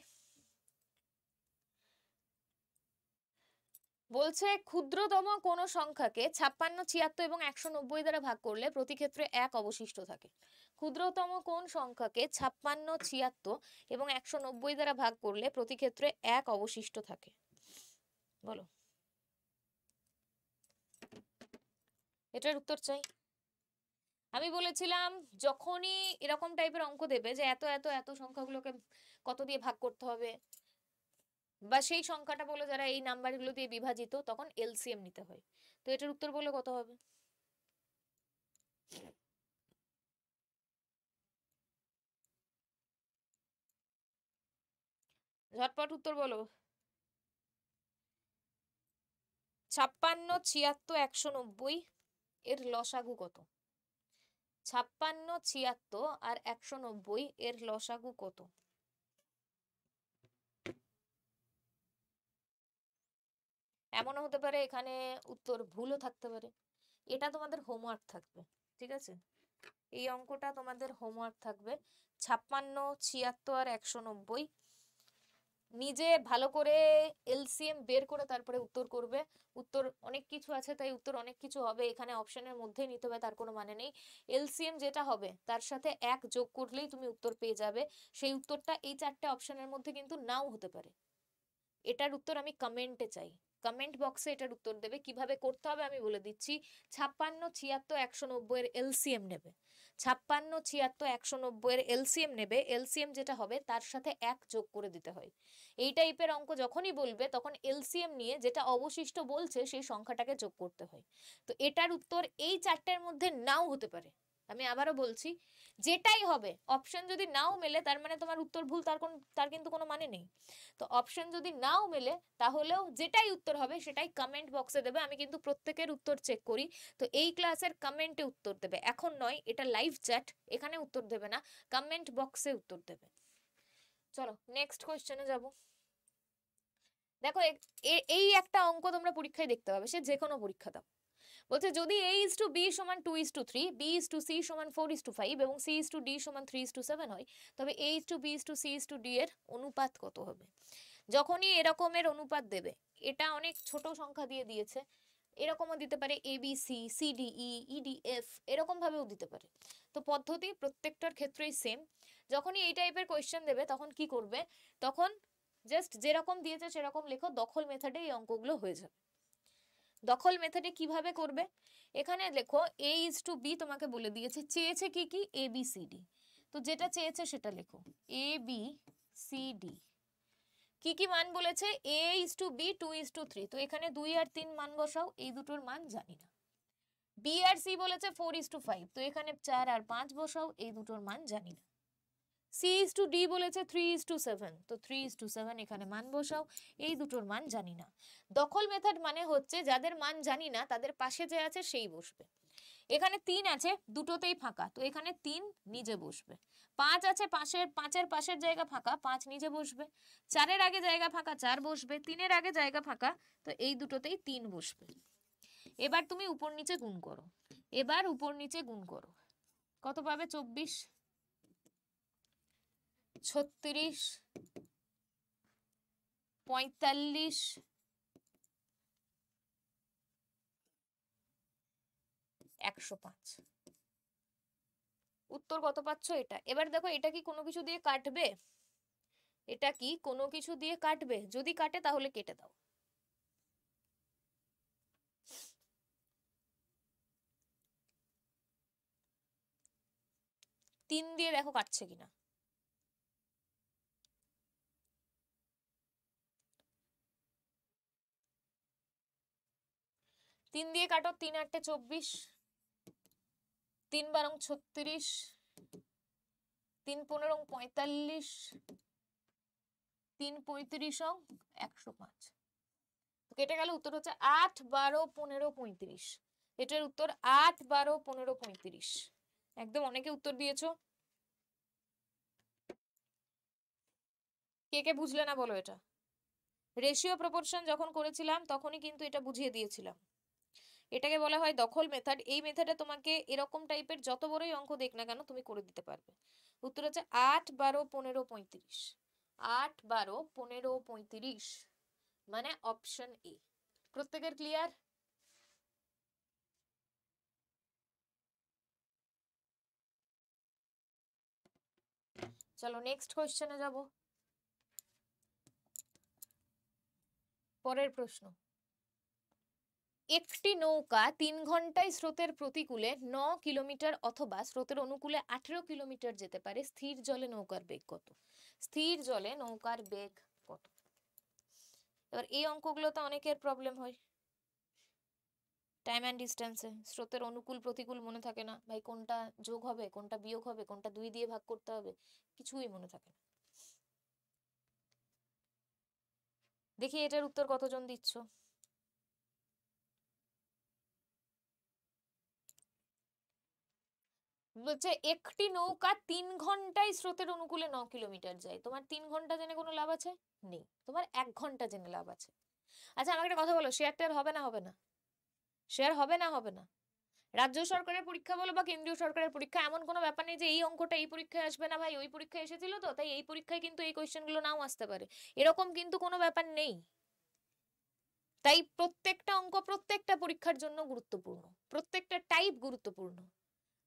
বলছে ক্ষুদ্রতম কোন সংখ্যাকে 56, 76 এবং 190 দ্বারা ভাগ করলে প্রতি ক্ষেত্রে 1 অবশিষ্ট থাকে। ক্ষুদ্রতম কোন সংখ্যাকে 56, 76 এবং 190 দ্বারা ভাগ করলে প্রতি ক্ষেত্রে 1 অবশিষ্ট থাকে? বলো, এটার উত্তর চাই। আমি বলেছিলাম যখনই এরকম টাইপের অঙ্ক দেবে যে এত এত এত সংখ্যাগুলোকে কত দিয়ে ভাগ করতে হবে, বা সেই সংখ্যাটা বলো যারা এই নাম্বারগুলো দিয়ে বিভাজিত, তখন এলসিএম নিতে হয়। তো এটার উত্তর বলো কত হবে? ঝটপট উত্তর বলো। 56, 76, 190 এর লসাগু কত? 56, 76 আর 190 এর লসাগু কত? এমনও হতে পারে এখানে উত্তর ভুলও থাকতে পারে। এটা তোমাদের হোমওয়ার্ক থাকবে, ঠিক আছে? এই অঙ্কটা তোমাদের হোমওয়ার্ক থাকবে। 56, 76 আর 190 নিজে ভালো করে এলসিএম বের করে তারপরে উত্তর করবে। উত্তর অনেক কিছু আছে, তাই উত্তর অনেক কিছু হবে, এখানে অপশনের মধ্যেই নিতে হবে তার কোনো মানে নেই। এলসিএম যেটা হবে তার সাথে 1 যোগ করলেই তুমি উত্তর পেয়ে যাবে। সেই উত্তরটা এই 4টে অপশনের মধ্যে কিন্তু নাও হতে পারে। এটার উত্তর আমি কমেন্টে চাই, কমেন্ট বক্সে এটার উত্তর দেবে। কিভাবে করতে হবে আমি বলে দিচ্ছি। 56, 76, 190 এর এলসিএম নেবে। 56, 76, 190 এর এলসিএম নেবে। এলসিএম যেটা হবে তার সাথে 1 যোগ করে দিতে হয়। এই টাইপের অঙ্ক যখনই বলবে তখন এলসিএম নিয়ে যেটা অবশিষ্ট বলছে সেই সংখ্যাটাকে যোগ করতে হয়। তো এটার উত্তর এই 4টের মধ্যে নাও হতে পারে। আমি আবারও বলছি, যেটাই হবে, অপশন যদি নাও মেলে তার মানে তোমার উত্তর ভুল, তার কিন্তু কোনো মানে নেই। তো অপশন যদি নাও মেলে তাহলেও যেটাই উত্তর হবে সেটাই কমেন্ট বক্সে দেবে। আমি কিন্তু প্রত্যেকের উত্তর চেক করি। তো এই ক্লাসের কমেন্টে উত্তর দেবে, এখন নয়, এটা লাইভ চ্যাট, এখানে উত্তর দেবে না, কমেন্ট বক্সে উত্তর দেবে। চলো নেক্সট কোয়েশ্চেনে যাব। দেখো এই একটা অঙ্ক তোমরা পরীক্ষায় দেখতে পাবে, সে যে কোনো পরীক্ষা দাও। বলছে যদি A:B = 2:3, B:C = 4:5 এবং C:D = 3:7 হয়, তবে A:B:C:D এর অনুপাত কত হবে? যখনই এরকমের অনুপাত দেবে, এটা অনেক ছোট সংখ্যা দিয়ে দিয়েছে, এরকমও দিতে পারে ABCDE, EDF, এরকম ভাবেও দিতে পারে। তো পদ্ধতি প্রত্যেকটার ক্ষেত্রেই সেম। যখনই এই টাইপের কোয়েশ্চেন দেবে তখন কি করবে, তখন জাস্ট যেরকম দিয়েছে সেরকম লেখো, দখল মেথডে এই অঙ্কগুলো হয়ে যাবে। দখল মেথডে কিভাবে করবে, এখানে লেখো A:B তোমাকে বলে দিয়েছে, চেয়েছে কি কি ABCD, তো যেটা চেয়েছে সেটা লেখো ABCD। কি কি মান বলেছে, A:B 2:3, তো এখানে 2 আর 3 মান বসাও, এই দুটোর মান জানি না। B আর C বলেছে 4:5, তো এখানে 4 আর 5 বসাও, এই দুটোর মান জানি না। C:D বলেছে 3:7, তো 3:7 এখানে মান বসাও, এই দুটোর মান জানি না। দখল মেথড মানে হচ্ছে যাদের মান জানি না তাদের পাশে যে আছে সেই বসবে। এখানে 3 আছে, দুটোতেই ফাঁকা, তো এখানে 3 নিজে বসবে। 5 আছে, পাঁচের পাশের জায়গা ফাঁকা, 5 নিজে বসবে। 4-এর আগে জায়গা ফাঁকা, 4 বসবে। 3-এর আগে জায়গা ফাঁকা, তো এই দুটোতেই 3 বসবে। এবার তুমি উপর নিচে গুণ করো, এবার উপর নিচে গুণ করো, কত পাবে? 24, 36, 45, 105। উত্তর কত পাচ্ছ এটা? এবার দেখো এটা কি কোনো কিছু দিয়ে কাটবে? এটা কি কোনো কিছু দিয়ে কাটবে? যদি কাটে তাহলে কেটে দাও। 3 দিয়ে দেখো কাটছে কিনা। 3 দিয়ে কাটো, 3 8 24, 3 12 36, 3 15 45, 3 35 105। কেটে গেল, উত্তর হচ্ছে 8 12 15 35। এটার উত্তর 8 12 15 35। একদম অনেকে উত্তর দিয়েছো। কে কে বুঝলে না বলো এটা? রেশিও প্রপোর্শন যখন করেছিলাম তখনই কিন্তু এটা বুঝিয়ে দিয়েছিলাম। এটাকে বলা হয় দখল মেথড। এই মেথডে তোমাকে এরকম টাইপের যত বড়ই অঙ্ক দেখ না কেন তুমি করে দিতে পারবে। উত্তর হচ্ছে 8 12 15 35। 8 12 15 35 মানে অপশন এ। প্রত্যেকের ক্লিয়ার? চলো নেক্সট কোশ্চেনে যাব। পরের প্রশ্ন, একটি নৌকা 3 ঘন্টায় স্রোতের প্রতিকূলে 9 কিলোমিটার অথবা স্রোতের অনুকূলে 18 কিলোমিটার যেতে পারে, স্থির জলে নৌকার বেগ কত? স্থির জলে নৌকার বেগ কত? এবার এই অঙ্কগুলোতে অনেকের প্রবলেম হয়। টাইম অ্যান্ড ডিস্টেন্সে স্রোতের অনুকূল প্রতিকূল মনে থাকে না ভাই, কোনটা যোগ হবে কোনটা বিয়োগ হবে, কোনটা 2 দিয়ে ভাগ করতে হবে, কিছুই মনে থাকে না। দেখি এটার উত্তর কতজন দিচ্ছ। বলছে একটি নৌকা 3 ঘন্টায় স্রোতের অনুকূলে 9 কিলোমিটার যায়। তোমার 3 ঘন্টা জেনে কোনো লাভ আছে? নেই। তোমার 1 ঘন্টা জেনে লাভ আছে। আচ্ছা আমাকে একটা কথা বলো, শেয়ার টেয়ার হবে না হবে না? শেয়ার হবে না হবে না? রাজ্য সরকারের পরীক্ষা বলো বা কেন্দ্রীয় সরকারের পরীক্ষা, এমন কোনো ব্যাপার নেই যে এই অঙ্কটা এই পরীক্ষায় আসবে না ভাই, ওই পরীক্ষায় এসেছিল তো তাই এই পরীক্ষায় কিন্তু এই কোয়েশ্চেনগুলো নাও আসতে পারে, এরকম কিন্তু কোনো ব্যাপার নেই। তাই প্রত্যেকটা অঙ্ক প্রত্যেকটা পরীক্ষার জন্য গুরুত্বপূর্ণ, প্রত্যেকটা টাইপ গুরুত্বপূর্ণ।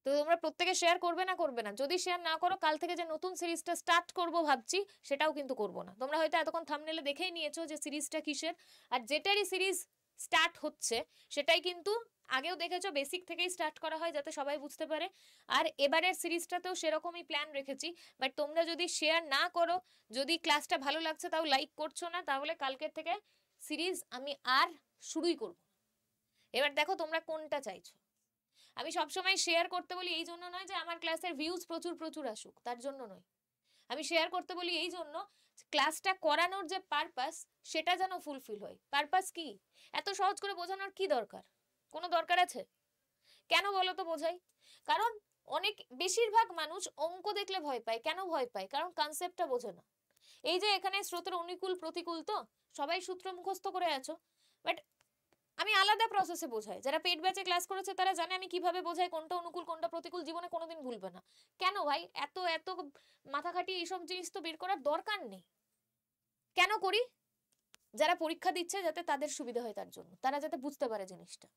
তো তোমরা প্রত্যেকে শেয়ার করবে না করবে না? যদি শেয়ার না করো, কাল থেকে যে নতুন সিরিজটা স্টার্ট করব ভাবছি সেটাও কিন্তু করব না। তোমরা হয়তো এতক্ষণ থাম্বনেলে দেখেই নিয়েছো যে সিরিজটা কিসের, আর যেটারই সিরিজ স্টার্ট হচ্ছে সেটাই কিন্তু আগেও দেখেছো বেসিক থেকেই স্টার্ট করা হয় যাতে সবাই বুঝতে পারে। আর এবারের সিরিজটাতেও সেরকমই প্ল্যান রেখেছি। বাট তোমরা যদি শেয়ার না করো, যদি ক্লাসটা ভালো লাগছে তাও লাইক করছো না, তাহলে কালকের থেকে সিরিজ আমি আর শুরুই করব। এবার দেখো তোমরা কোনটা চাইছো। আমি সবসময় শেয়ার করতে বলি এই জন্য নয় যে আমার ক্লাসের ভিউজ প্রচুর প্রচুর আসুক, তার জন্য নয়। আমি শেয়ার করতে বলি এই জন্য ক্লাসটা করানোর যে পারপাস সেটা যেন ফুলফিল হয়। পারপাস কি? এত সহজ করে বোঝানোর কি দরকার? কোনো দরকার আছে? কেন বলো তো বোঝাই? কারণ অনেক বেশিরভাগ মানুষ অঙ্ক দেখলে ভয় পায়। কেন ভয় পায়? কারণ কনসেপ্টটা বোঝে না। এই যে এখানে স্রোতের অনুকূল প্রতিকূল, তো সবাই সূত্র মুখস্থ করে আছো, বাট আমি আলাদা প্রসেসে বোঝাই। যারা পেড ব্যাচে ক্লাস করেছে তারা জানে আমি কিভাবে বোঝাই, কোনটা অনুকূল কোনটা প্রতিকূল, জীবনে কোনোদিন ভুলবে না। কেন ভাই এত এত মাথা খাটিয়ে এইসব জিনিস তো বের করার দরকার নেই। কেন করি? যারা পরীক্ষা দিচ্ছে যাতে তাদের সুবিধা হয়, তার জন্য, তারা যাতে বুঝতে পারে জিনিসটা।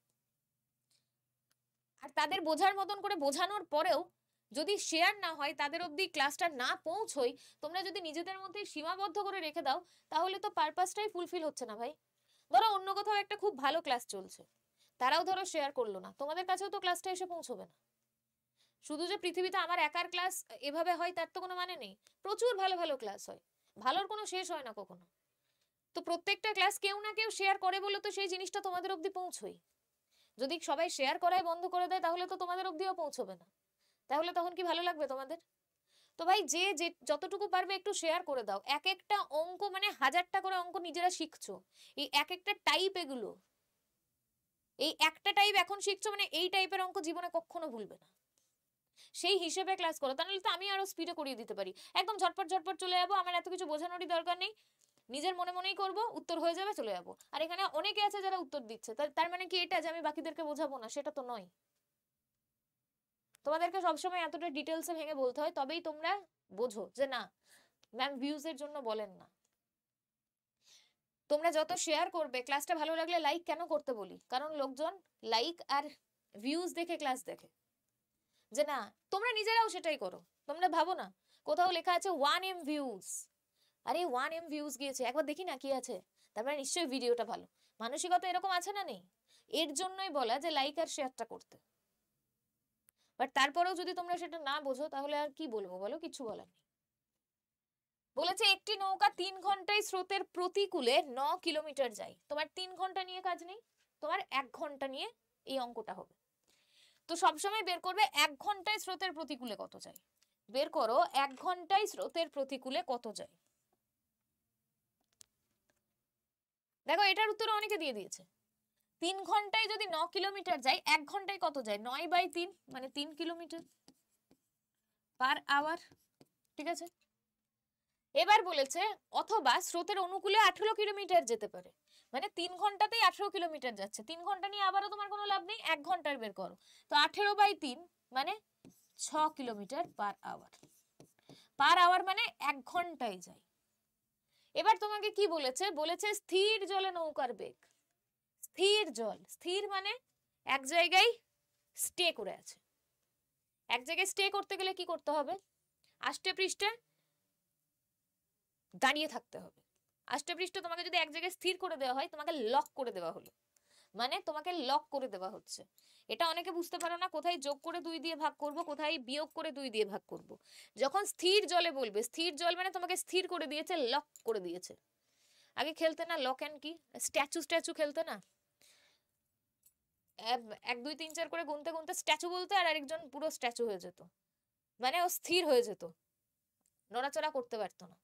আর তাদের বোঝার মতন করে বোঝানোর পরেও যদি শেয়ার না হয়, তাদের অবধি ক্লাসটা না পৌঁছই, তোমরা যদি নিজেদের মধ্যে সীমাবদ্ধ করে রেখে দাও, তাহলে তো পারপাসটাই ফুলফিল হচ্ছে না ভাই। ধরো অন্য কোথাও একটা খুব ভালো ক্লাস চলছে, তারাও ধরো শেয়ার করলো না, তোমাদের কাছেও তো ক্লাসটা এসে পৌঁছবে না। শুধু যে পৃথিবীতে আমার একার ক্লাস এভাবে হয় তার তো কোনো মানে নেই। প্রচুর ভালো ভালো ক্লাস হয়, ভালোর কোনো শেষ হয় না কখনো। তো প্রত্যেকটা ক্লাস কেউ না কেউ শেয়ার করে বলে তো সেই জিনিসটা তোমাদের অবধি পৌঁছই। যদি সবাই শেয়ার করাই বন্ধ করে দেয় তাহলে তো তোমাদের অবধিও পৌঁছবে না। তাহলে তখন কি ভালো লাগবে তোমাদের? তো ভাই যে যে যতটুকু পারবে একটু শেয়ার করে দাও। এক একটা অঙ্ক মানে 1000টা করে অঙ্ক নিজেরা শিখছো, এই এক একটা টাইপ, এগুলো এই একটা টাইপ এখন শিখছো মানে এই টাইপের অঙ্ক জীবনে কখনো ভুলবে না। সেই হিসেবে ক্লাস করো, তাহলে তো আমি আরো স্পিডে করিয়ে দিতে পারি। একদম ঝটপট ঝটপট চলে যাবো, আমার এত কিছু বোঝানোরই দরকার নেই। নিজের মনে মনেই করব, উত্তর হয়ে যাবে, চলে যাবো। আর এখানে অনেকে আছে যারা উত্তর দিচ্ছে, তার মানে কি এটা যে আমি বাকিদেরকে বোঝাবো না? সেটা তো নয়। তোমাদেরকে সবসময় এতটা ডিটেলসে ভেঙে বলতে হয়, তবেই তোমরা বোঝো যে না ম্যাম ভিউজের জন্য বলেন না। তোমরা যত শেয়ার করবে, ক্লাসটা ভালো লাগলে লাইক কেন করতে বলি? কারণ লোকজন লাইক আর ভিউজ দেখে ক্লাস দেখে। যে না, তোমরা নিজেরাও সেটাই করো। তোমরা ভাবো না কোথাও লেখা আছে 1M ভিউজ, আরে 1M ভিউজ গিয়েছে, একবার দেখি না কি আছে, তার মানে নিশ্চয়ই ভিডিওটা ভালো। মানসিকতা এরকম আছে না নেই? এর জন্যই বলা যে লাইক আর শেয়ারটা করতে। বাট তারপরেও যদি তোমরা সেটা না বোঝো তাহলে আর কি বলবো বলো? কিছু বলার নেই। বলেছে একটি নৌকা 3 ঘন্টায় স্রোতের প্রতিকূলে 9 কিলোমিটার যায়। তোমার 3 ঘন্টা নিয়ে কাজ নেই, তোমার 1 ঘন্টা নিয়ে এই অঙ্কটা হবে। তো সবসময় বের করবে 1 ঘন্টায় স্রোতের প্রতিকূলে কত যায়। বের করো 1 ঘন্টায় স্রোতের প্রতিকূলে কত যায়। দেখো এটার উত্তর অনেকে দিয়ে দিয়েছে। 3 ঘন্টায় যদি 9 কিলোমিটার যায়, 1 ঘন্টায় কত যায়? 9/3 মানে 3 কিলোমিটার পার আওয়ার। ঠিক আছে, এবার বলেছে অথবা স্রোতের অনুকূলে 18 কিলোমিটার যেতে পারে। মানে 3 ঘন্টাতেই 18 কিলোমিটার যাচ্ছে। 3 ঘন্টা নিয়ে আবারও তোমার কোনো লাভ নেই, 1 ঘন্টার বের করো। তো 18/3 মানে 6 kilometre per hour. Per hour মানে 1 ঘন্টায় যায়। এবার তোমাকে কি বলেছে? বলেছে স্থির জলে নৌকার বেগ। স্থির জল, স্থির মানে এক জায়গায় স্টে করে আছে। এক জায়গায় স্টে করতে গেলে কি করতে হবে? আষ্টে পৃষ্ঠে দাঁড়িয়ে থাকতে হবে। আষ্টে পৃষ্ঠ তোমাকে যদি এক জায়গায় স্থির করে দেওয়া হয়, তোমাকে লক করে দেওয়া হলো, মানে তোমাকে লক করে দেওয়া হচ্ছে। এটা অনেকে বুঝতে পারো না, কোথায় যোগ করে 2 দিয়ে ভাগ করব, কোথায় বিয়োগ করে 2 দিয়ে ভাগ করব। যখন স্থির জলে বলবে, স্থির জল মানে তোমাকে স্থির করে দিয়েছে, লক করে দিয়েছে। আগে খেলতে না লক এন্ড কি, স্ট্যাচু স্ট্যাচু খেলতে না, 1 2 3 4 করে গুনতে গুনতে স্ট্যাচু বলতে, আর আরেকজন পুরো স্ট্যাচু হয়ে যেত, মানে ও স্থির হয়ে যেত, নড়াচড়া করতে পারতো না।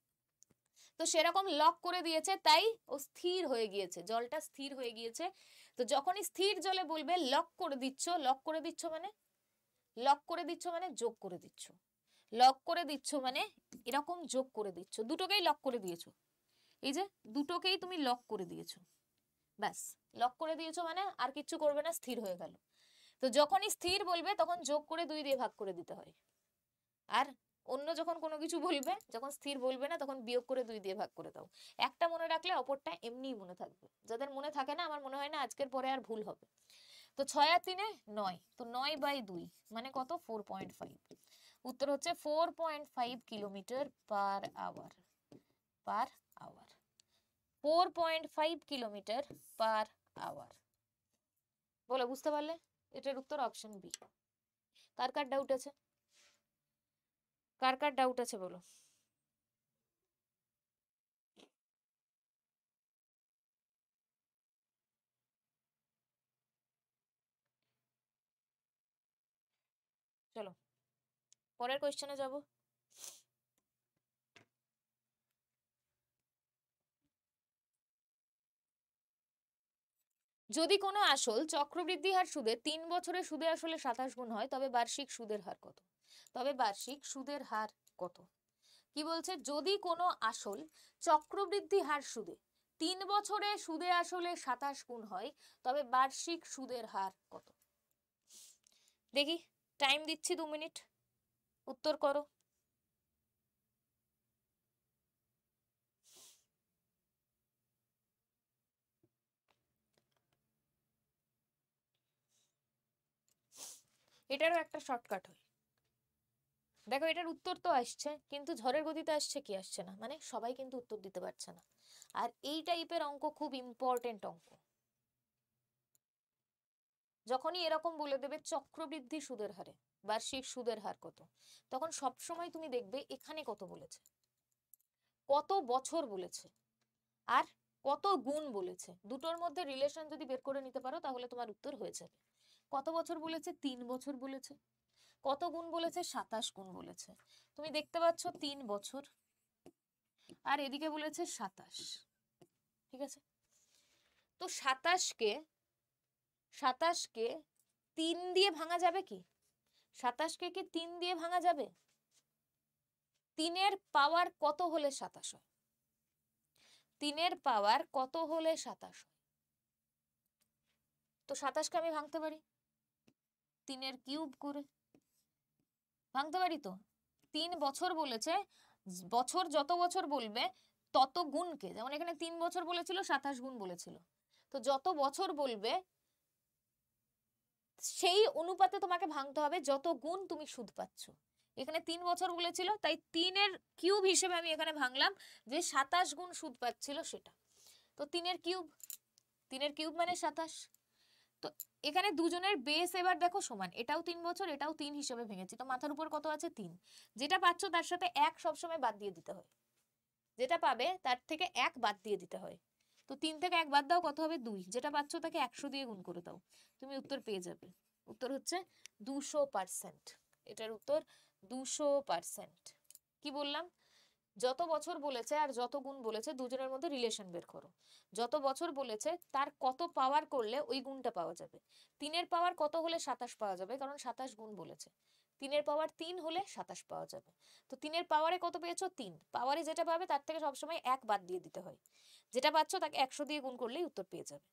তো সেরকম লক করে দিয়েছে, তাই ও স্থির হয়ে গিয়েছে, জলটা স্থির হয়ে গিয়েছে। তো যখনই স্থির জলে বলবে লক করে দিচ্ছ, লক করে দিচ্ছ মানে লক করে দিচ্ছ মানে যোগ করে দিচ্ছ, লক করে দিচ্ছ মানে এরকম যোগ করে দিচ্ছ, দুটোকেই লক করে দিয়েছো। এই যে দুটোকেই তুমি লক করে দিয়েছো, ব্যাস। লক করে দিয়েছো মানে আর কিচ্ছু করবে না, স্থির হয়ে গেল। তো যখনই স্থির বলবে তখন যোগ করে 2 দিয়ে ভাগ করে দিতে হয়। আর অন্য যখন কোনো কিছু বলবে, যখন স্থির বলবে না, তখন বিয়োগ করে 2 দিয়ে ভাগ করে দাও। একটা মনে রাখলে অপরটা এমনিই মনে থাকবে। যাদের মনে থাকে না, আমার মনে হয় না আজকের পরে আর ভুল হবে। তো 6 আর 3 9, তো 9/2 মানে কত? 4.5। উত্তর হচ্ছে 4.5 kilometre per hour, per hour, 4.5 kilometre per hour. বলো, বুঝতে পারলে? এটার উত্তর অপশন বি। কার কার ডাউট আছে? কার কার ডাউট আছে বলো। চলো পরের কোয়েশ্চেনে যাব। যদি কোনো আসল চক্রবৃদ্ধি হার সুদে 3 বছরে সুদে আসলে 27 গুণ হয়, তবে বার্ষিক সুদের হার কত? তবে বার্ষিক সুদের হার কত? কি বলছে? যদি কোনো আসল চক্রবৃদ্ধি হার সুদে 3 বছরে সুদে আসলে 27 গুণ হয়, তবে বার্ষিক সুদের হার কত? দেখি, টাইম দিচ্ছি 2 মিনিট, উত্তর করো। এটারও একটা শর্টকাট হয়। দেখো, এটার উত্তর তো আসছে, কিন্তু ঝড়ের গতিতে আসছে কি আসছে না, মানে সবাই কিন্তু উত্তর দিতে পারছে না। আর এই টাইপের অঙ্ক খুব ইম্পর্টেন্ট অঙ্ক। যখনই এরকম বলে দেবে চক্রবৃদ্ধি সুদের হারে বার্ষিক সুদের হার কত, তখন সবসময় তুমি দেখবে এখানে কত বলেছে, কত বছর বলেছে, আর কত গুণ বলেছে। দুটোর মধ্যে রিলেশন যদি বের করে নিতে পারো, তাহলে তোমার উত্তর হয়ে যাবে। কত বছর বলেছে? 3 বছর বলেছে। কত গুণ বলেছে? 27 গুণ বলেছে। তুমি দেখতে পাচ্ছ 3 বছর, আর এদিকে বলেছে 27। ঠিক আছে? তো 27কে 3 দিয়ে ভাঙা যাবে কি? 27কে কি 3 দিয়ে ভাঙা যাবে? 3-এর পাওয়ার কত হলে 27 হয়? 3-এর পাওয়ার কত হলে 27 হয়? তো 27কে আমি ভাঙতে পারি 3-এর কিউব করে, ভাঙতে পারি তো। 3 বছর বলেছে, বছর যত বছর বলবে তত গুণকে, যেমন এখানে 3 বছর বলেছিল, 27 গুণ বলেছিল। তো যত বছর বলবে সেই অনুপাতে তোমাকে ভাঙতে হবে যত গুণ তুমি সুদ পাচ্ছ। এখানে 3 বছর বলেছিল, তাই 3-এর কিউব হিসেবে আমি এখানে ভাঙলাম যে 27 গুণ সুদ পাচ্ছিল সেটা। তো 3-এর কিউব, 3-এর কিউব মানে 27। তো এখানে দুজনের বেস এবার দেখো সমান, এটাও 3 বছর, এটাও 3 হিসেবে ভেঙেছি, তো মাথার উপর কত আছে? 3। যেটা পাচ্ছ তার সাথে 1 সবসময় বাদ দিয়ে দিতে হয়, যেটা পাবে তার থেকে 1 বাদ দিয়ে দিতে হয়। তো 3 থেকে 1 বাদ দাও, কত হবে? 2। যেটা পাচ্ছ তাকে 100 দিয়ে গুণ করে দাও, তুমি উত্তর পেয়ে যাবে। উত্তর হচ্ছে 200%। এটার উত্তর 200%। কি বললাম? যত বছর বলেছে আর যত গুণ বলেছে দুজনের মধ্যে রিলেশন বের করো। যত বছর বলেছে তার কত পাওয়ার করলে ওই গুণটা পাওয়া যাবে। 3-এর পাওয়ার কত হলে 27 পাওয়া যাবে, কারণ 27 গুণ বলেছে। 3-এর পাওয়ার 3 হলে 27 পাওয়া যাবে। তো 3-এর পাওয়ারে কত পেয়েছো? 3। পাওয়ারে যেটা পাবে তার থেকে সবসময় 1 বাদ দিয়ে দিতে হয়। যেটা পাচ্ছ তাকে 100 দিয়ে গুণ করলেই উত্তর পেয়ে যাবে।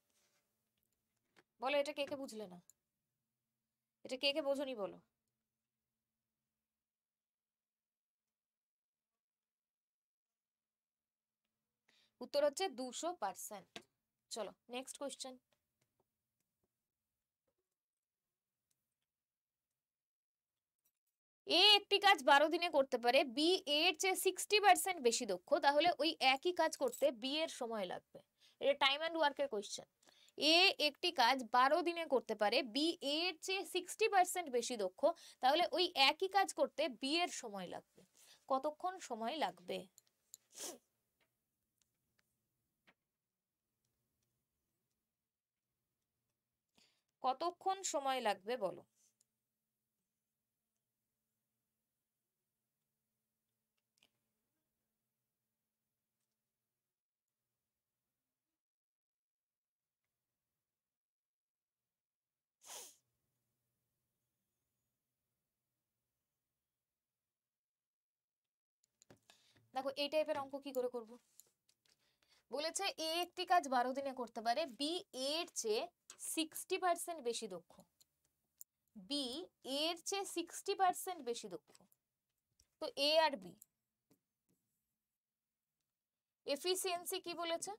বলো, এটা কে কে বুঝলে না? এটা কে কে বোঝনি বলো। উত্তর হচ্ছে 200%। চলো নেক্সট কোয়েশ্চেন। এ একটি কাজ 12 দিনে করতে পারে, বি এর চেয়ে 60% বেশি দক্ষ, তাহলে ওই একই কাজ করতে বি এর সময় লাগবে। এটা টাইম অ্যান্ড ওয়ার্কের কোয়েশ্চেন। এ একটি কাজ 12 দিনে করতে পারে, বি এর চেয়ে 60% বেশি দক্ষ, তাহলে ওই একই কাজ করতে বি এর সময় লাগবে। কতক্ষণ সময় লাগবে? কতক্ষণ সময় লাগবে বলো। দেখো এই টাইপের অঙ্ক কি করে করব, বলেছে এ একটি কাজ 12 দিনে করতে পারে, বি এর চেয়ে 60% বেশি দক্ষ। বি এর চেয়ে 60% বেশি দক্ষ। তো এ আর বি এফিসিয়েন্সি কি বলেছে,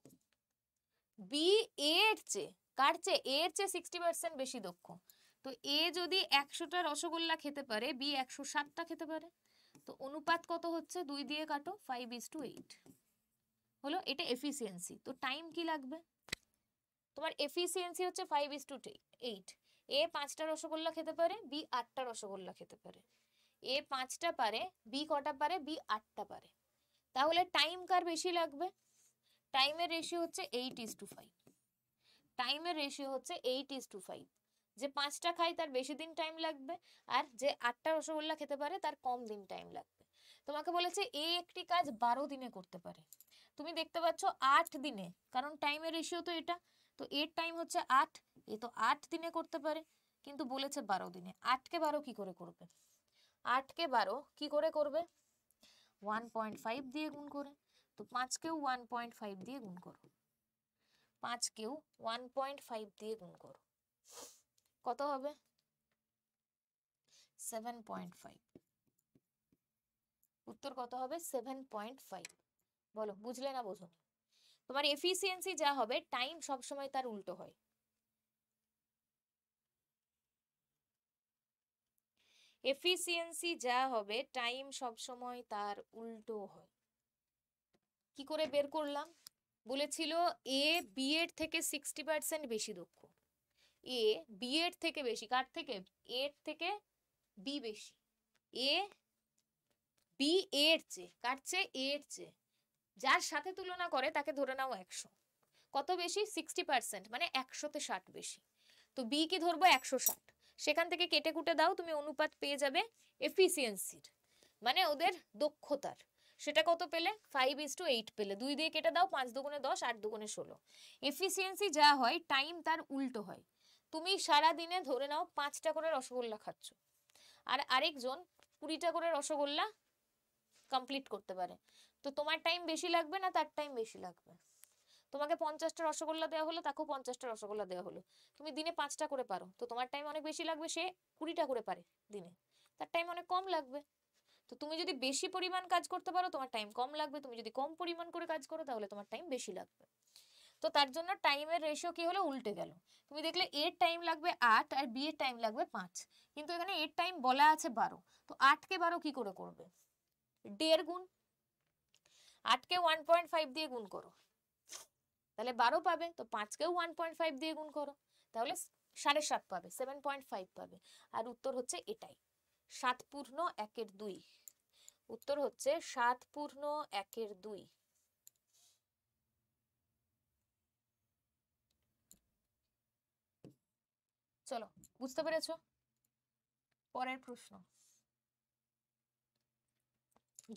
বি এর চেয়ে, কার চেয়ে, এর চেয়ে 60% বেশি দক্ষ। তো এ যদি 100টা রসগোল্লা খেতে পারে, বি 160টা খেতে পারে। তো অনুপাত কত হচ্ছে, 2 দিয়ে কাটো, 5:8 হলো, এটা এফিসিয়েন্সি। তো টাইম কি লাগবে, তোমার এফিসিয়েন্সি হচ্ছে 5:8। এ 5টা রসগোল্লা খেতে পারে, বি 8টা রসগোল্লা খেতে পারে। এ 5টা পারে, বি কটা পারে, বি 8টা পারে। তাহলে টাইম কার বেশি লাগবে, টাইমের রেশিও হচ্ছে 8:5। টাইমের রেশিও হচ্ছে 8:5। যে 5টা খায় তার বেশি দিন টাইম লাগবে, আর যে 8টা রসগোল্লা খেতে পারে তার কম দিন টাইম লাগবে। তোমাকে বলেছে এ একটি কাজ 12 দিনে করতে পারে, তুমি দেখতে পাচ্ছ 8 দিনে, কারণ টাইমের রেশিও তো এটা। তো এর টাইম হচ্ছে 8, এ তো 8 দিনে করতে পারে, কিন্তু বলেছে 12 দিনে। 8 কে 12 কি করে করবে, 8 কে 12 কি করে করবে, 1.5 দিয়ে গুণ করে। তো 5 কেও 1.5 দিয়ে গুণ করো, 5 কেও 1.5 দিয়ে গুণ করো, কত হবে, 7.5। উত্তর কত হবে, 7.5। বলো বুঝলে না বোঝো, তোমার এফিসিয়েন্সি যা হবে টাইম সব সময় তার উল্টো হয়। এফিসিয়েন্সি যা হবে টাইম সব সময় তার উল্টো হয়। কি করে বের করলাম, বলেছিল এ বি এর থেকে 60% বেশি দক্ষ। এ বি এর থেকে বেশি, কার থেকে, এর থেকে বি বেশি। এ বি এর চেয়ে, কার চেয়ে, এর চেয়ে। যার সাথে তুলনা করে তাকে ধরে নাও 100। কত বেশি, 60%, মানে 100তে 60 বেশি। তো বি কি ধরবো, 160। সেখান থেকে কেটে কুটে দাও, তুমি অনুপাত পেয়ে যাবে এফিসিয়েন্সির, মানে ওদের দক্ষতার। সেটা কত পেলে, 5:8 পেলে। 2 দিয়ে কেটে দাও, 5 দুগুণে 10, 8 দুগুণে 16। এফিসিয়েন্সি যা হয় টাইম তার উল্টো হয়। তুমি সারা দিনে ধরে নাও 5টা করে রসগোল্লা খাচ্ছ, আর আরেকজন 20টা করে রসগোল্লা কমপ্লিট করতে পারে। তো তোমার টাইম বেশি লাগবে না তার টাইম বেশি লাগবে, তোমাকে 50টা রসগোল্লা দেওয়া হলো, তাকেও 50টা রসগোল্লা দেওয়া হলো, তুমি দিনে 5টা করে পারো, তো তোমার টাইম অনেক বেশি লাগবে, সে 20টা করে পারে দিনে, তার টাইম অনেক কম লাগবে। তো তুমি যদি বেশি পরিমাণ কাজ করতে পারো তোমার টাইম কম লাগবে, তুমি যদি কম পরিমাণ করে কাজ করো তাহলে তোমার টাইম বেশি লাগবে। তো তার জন্য টাইমের রেশিও কি হলো, উল্টে গেল। তুমি দেখলে এর টাইম লাগবে 8 আর বি এর টাইম লাগবে 5, কিন্তু এখানে এর টাইম বলা আছে 12। তো 8 কে 12 কি করে করবে, 1.5 গুণ। 8 কে 1.5 দিয়ে গুণ করো, তাহলে 12 পাবে। তো 5 কেও 1.5 দিয়ে গুণ করো, তাহলে 7.5 পাবে, 7.5 পাবে। আর উত্তর হচ্ছে এটাই, 7 পূর্ণ 1/2। উত্তর হচ্ছে 7 পূর্ণ 1/2। চলো, বুঝতে পেরেছো? পরের প্রশ্ন,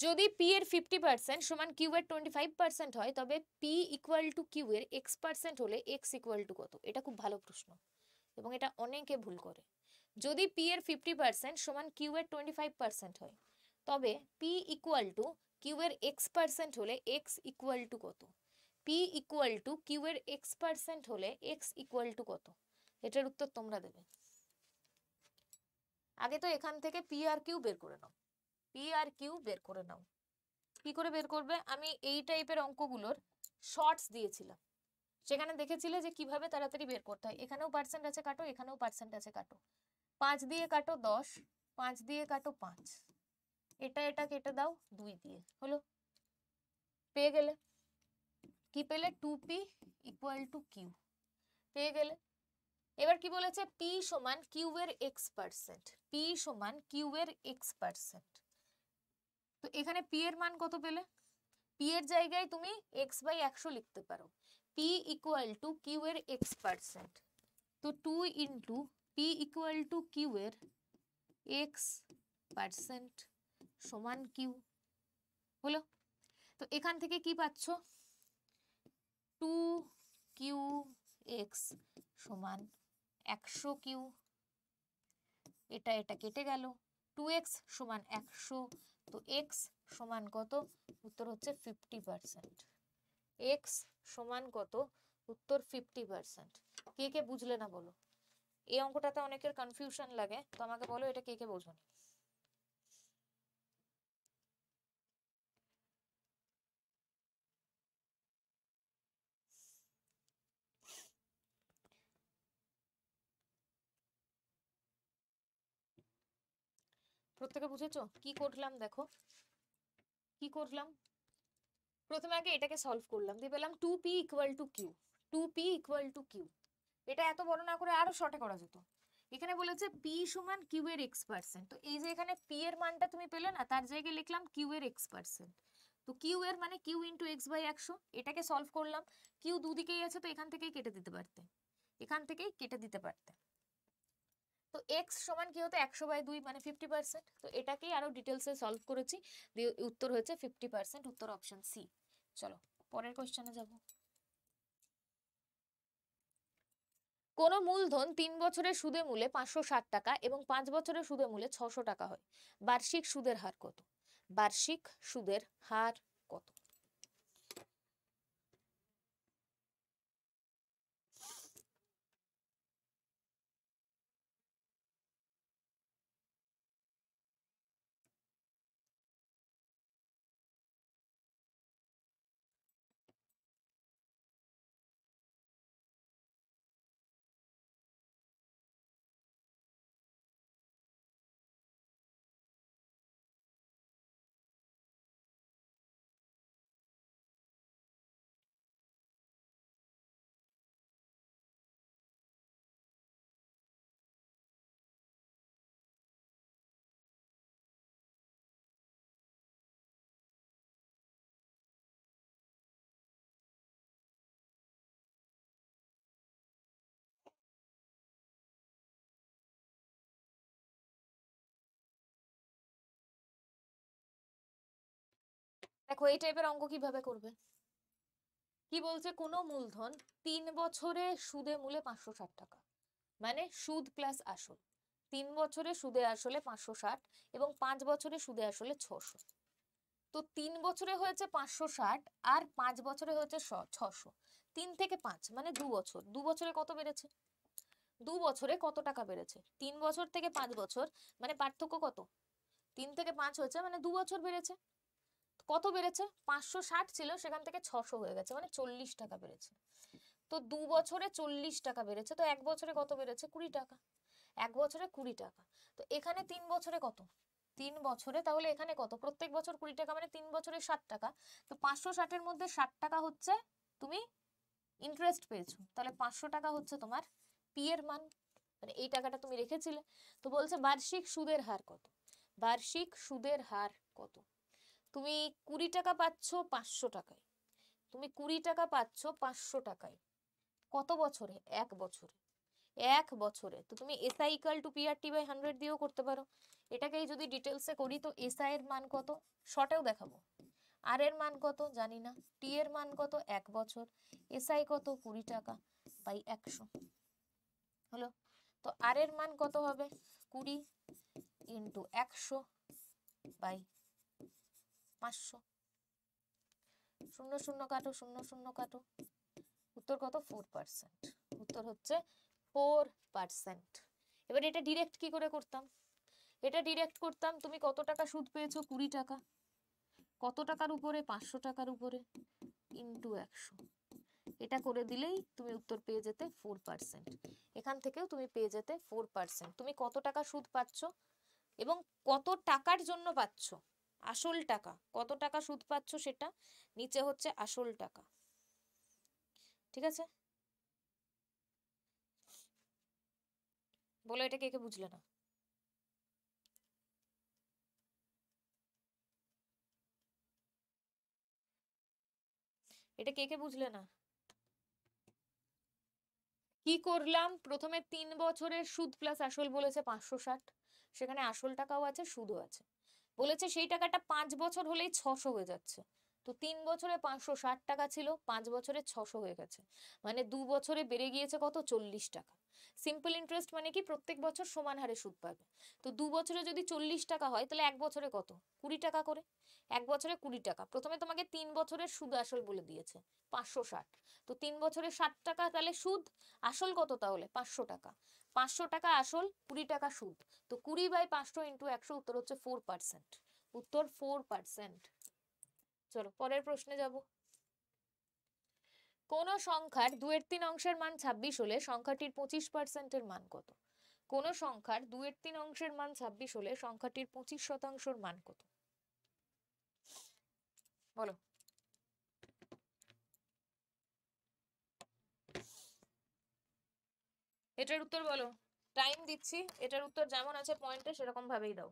যদি পি এর 50% সমান কিউ এর 25% হয়, তবে পি ইকুয়াল টু কিউ এর x% হলে x ইকুয়াল টু কত? এটা খুব ভালো প্রশ্ন এবং এটা অনেকে ভুল করে। যদি পি এর 50% সমান কিউ এর 25% হয়, তবে পি ইকুয়াল টু কিউ এর x% হলে x ইকুয়াল টু কত? পি ইকুয়াল টু কিউ এর x% হলে x ইকুয়াল টু কত? এটার উত্তর তোমরা দেবে। আগে তো এখান থেকে পি আর কিউ বের করে নাও, পি আর কিউ বের করে নাও। কি করে বের করবে, আমি এই টাইপের অঙ্কগুলোর শর্টস দিয়েছিলাম, সেখানে দেখেছিলে যে কিভাবে তাড়াতাড়ি বের করতে হয়। এখানেও পার্সেন্ট আছে কাটো, এখানেও পার্সেন্ট আছে কাটো। 5 দিয়ে কাটো 10, 5 দিয়ে কাটো 5, এটা কেটে দাও 2 দিয়ে, হলো, পেয়ে গেলে। কি পেলে, 2p ইকুয়াল টু কিউ, পেয়ে গেলে। এবার কি বলেছে, p সমান কিউ এর x%, p সমান কিউ এর x%। তো এখানে p এর মান কত পেলে, p এর জায়গায় তুমি x/100 লিখতে পারো, p ইকুয়াল টু কিউ এর x%। তো 2 into p equal to Q এর x% সমান কিউ, হলো। তো এখান থেকে কি পাচ্ছ, 2qx সমান 100 কিউ। এটা কেটে গেল, 2x সমান 100, তো x সমান কত? উত্তর হচ্ছে 50%। এক্স সমান কত? উত্তর 50%। কে কে বুঝলে না বলো? এই অঙ্কটাতে অনেকের কনফিউশন লাগে, তো আমাকে বলো এটা কে কে বোঝোনি। প্রত্যেকে বুঝেছো কি করলাম? দেখো কি করলাম। প্রথমে আগে এটাকে সলভ করলাম, দিয়ে পেলাম 2p equal to Q. 2p equal to Q, এটা এত বড় না করে আরো শর্টে করা যেত। এখানে বলেছে p সমান কিউ এর x%, তো এই যে এখানে p এর মানটা তুমি পেলে না, তার জায়গায় লিখলাম কিউ এর x%। তো কিউ এর মানে কিউ ইন্টু এক্স বাই 100। এটাকে সলভ করলাম, কিউ দুদিকেই আছে তো এখান থেকেই কেটে দিতে পারতে, এখান থেকেই কেটে দিতে পারতে। তো এক্স সমান কি হতো? 100/2 মানে 50%। তো এটাকেই আরো ডিটেলসে সলভ করেছি, দিয়ে উত্তর হয়েছে 50%, উত্তর অপশন সি। চলো পরের কোশ্চেনে যাব। কোন মূলধন 3 বছরের সুদে মূলে 560 টাকা এবং 5 বছরের সুদে মূলে 600 টাকা হয়, বার্ষিক সুদের হার কত? বার্ষিক সুদের হার কত? দেখো এই টাইপের অঙ্ক কিভাবে করবে। কি বলছে? কোনো মূলধন 3 বছরে সুদে মূলে 560 টাকা, মানে সুদ প্লাস আসল। 3 বছরে সুদে আসলে 560 এবং 5 বছরে সুদে আসলে 600। তো 3 বছরে হয়েছে 560 আর 5 বছরে হয়েছে 600। 3 থেকে 5 মানে 2 বছর। 2 বছরে কত বেড়েছে? 2 বছরে কত টাকা বেড়েছে? 3 বছর থেকে 5 বছর মানে পার্থক্য কত? 3 থেকে 5 হয়েছে মানে 2 বছর বেড়েছে। কত বেড়েছে? 560 ছিল, সেখান থেকে 600 হয়ে গেছে, মানে 40 টাকা বেড়েছে। তো 2 বছরে 40 টাকা বেড়েছে, তো 1 বছরে কত বেড়েছে? 20 টাকা। 1 বছরে 20 টাকা। তো এখানে 3 বছরে কত? 3 বছরে তাহলে এখানে কত? প্রত্যেক বছর 20 টাকা মানে 3 বছরে 60 টাকা। তো 560 এর মধ্যে 60 টাকা হচ্ছে তুমি ইন্টারেস্ট পেয়েছো, তাহলে 500 টাকা হচ্ছে তোমার পি এর মান, মানে এই টাকাটা তুমি রেখেছিলে। তো বলছে বার্ষিক সুদের হার কত? বার্ষিক সুদের হার কত? তুমি 20 টাকা পাচ্ছ 500 টাকায়, তুমি 20 টাকা পাচ্ছ 500 টাকায়, কত বছরে? 1 বছরে। 1 বছরে। তো তুমি SI equal to PRT by 100 দিয়েও করতে পারো। এটাকেই যদি ডিটেলসে করি তো এসআই এর মান কত শর্টেও দেখাবো, আর এর মান কত জানি না, টি এর মান কত 1 বছর, এসআই কত 20 টাকা বাই 100 হলো। তো আর এর মান কত হবে? 20 ইন্টু 100 বাই 500। শূন্য শূন্য কাটো, শূন্য শূন্য কাটো, উত্তর কত? 4%। উত্তর হচ্ছে 4%। এবার এটা ডিরেক্ট কি করে করতাম? এটা ডিরেক্ট করতাম, তুমি কত টাকা সুদ পেয়েছো? 20 টাকা। কত টাকার উপরে? 500 টাকার উপরে, ইন্টু 100। এটা করে দিলেই তুমি উত্তর পেয়ে যেতে 4%। এখান থেকেও তুমি পেয়ে যেতে 4%। তুমি কত টাকা সুদ পাচ্ছ এবং কত টাকার জন্য পাচ্ছ, আসল টাকা কত টাকা সুদ পাচ্ছ সেটা, নিচে হচ্ছে আসল টাকা। ঠিক আছে, বলো এটা কে কে বুঝলে না? এটা কে কে বুঝলে না? কি করলাম? প্রথমে 3 বছরের সুদ প্লাস আসল বলেছে 560, সেখানে আসল টাকাও আছে সুদও আছে। বলেছে সেই টাকাটা 5 বছর হলেই 600 হয়ে যাচ্ছে, তো 3 বছরে 560 টাকা ছিল, 5 বছরে 600 হয়ে গেছে, মানে 2 বছরে বেড়ে গিয়েছে কত, 40 টাকা। সিম্পল ইন্টারেস্ট মানে কি, প্রত্যেক বছর সমান হারে সুদ পাবে। তো 2 বছরে যদি 40 টাকা হয়, তাহলে 1 বছরে কত, 20 টাকা করে। 1 বছরে 20 টাকা। প্রথমে তোমাকে 3 বছরের সুদ আসল বলে দিয়েছে 560। তো 3 বছরে 60 টাকা, তাহলে সুদ, আসল কত তাহলে 500 টাকা। 500 টাকা আসল, 20 টাকা সুদ। তো 20/500 ইন্টু 100, উত্তর হচ্ছে 4%। উত্তর 4%। চলো পরের প্রশ্নে যাব। কোন সংখ্যার 2/3 অংশের মান 26 হলে সংখ্যাটির 25%-এর মান কত? কোন সংখ্যার 2/3 অংশের মান 26 হলে সংখ্যাটির 25%-এর মান কত? বলো। এটার উত্তর বলো, টাইম দিচ্ছি। এটার উত্তর যেমন আছে পয়েন্টে সেরকম ভাবেই দাও।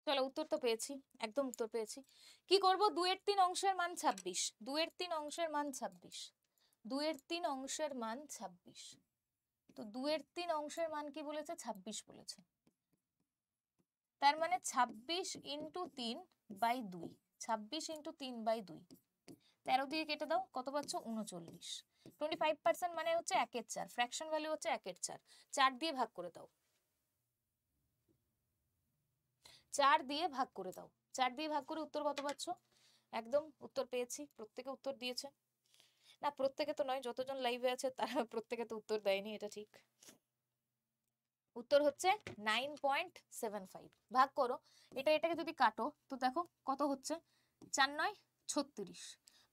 চলো উত্তর তো পেয়েছি, একদম উত্তর পেয়েছি। কি করব, 2/3 অংশের মান 26, 2/3 অংশের মান 26, 2/3 অংশের মান 26। তো 2/3 অংশের মান কি বলেছে, 26 বলেছে। তার মানে 26 ইন্টু 3/2, 26 ইন্টু 3/2, 13 দিয়ে কেটে দাও, কত পাচ্ছ, 39। 25% মানে হচ্ছে 1/4, ফ্র্যাকশন ভ্যালু হচ্ছে 1/4, 4 দিয়ে ভাগ করে দাও, 4 দিয়ে ভাগ করে দাও, 4 দিয়ে ভাগ করে উত্তর কত পাচ্ছ, একদম উত্তর পেয়েছি। প্রত্যেকে উত্তর দিয়েছে, না প্রত্যেকে তো নয়, যতজন লাইভে আছে তারা প্রত্যেকে তো উত্তর দেয়নি, এটা ঠিক। উত্তর হচ্ছে 9.75। ভাগ করো, এটাকে যদি কাটো তো দেখো কত হচ্ছে, 4 9 36,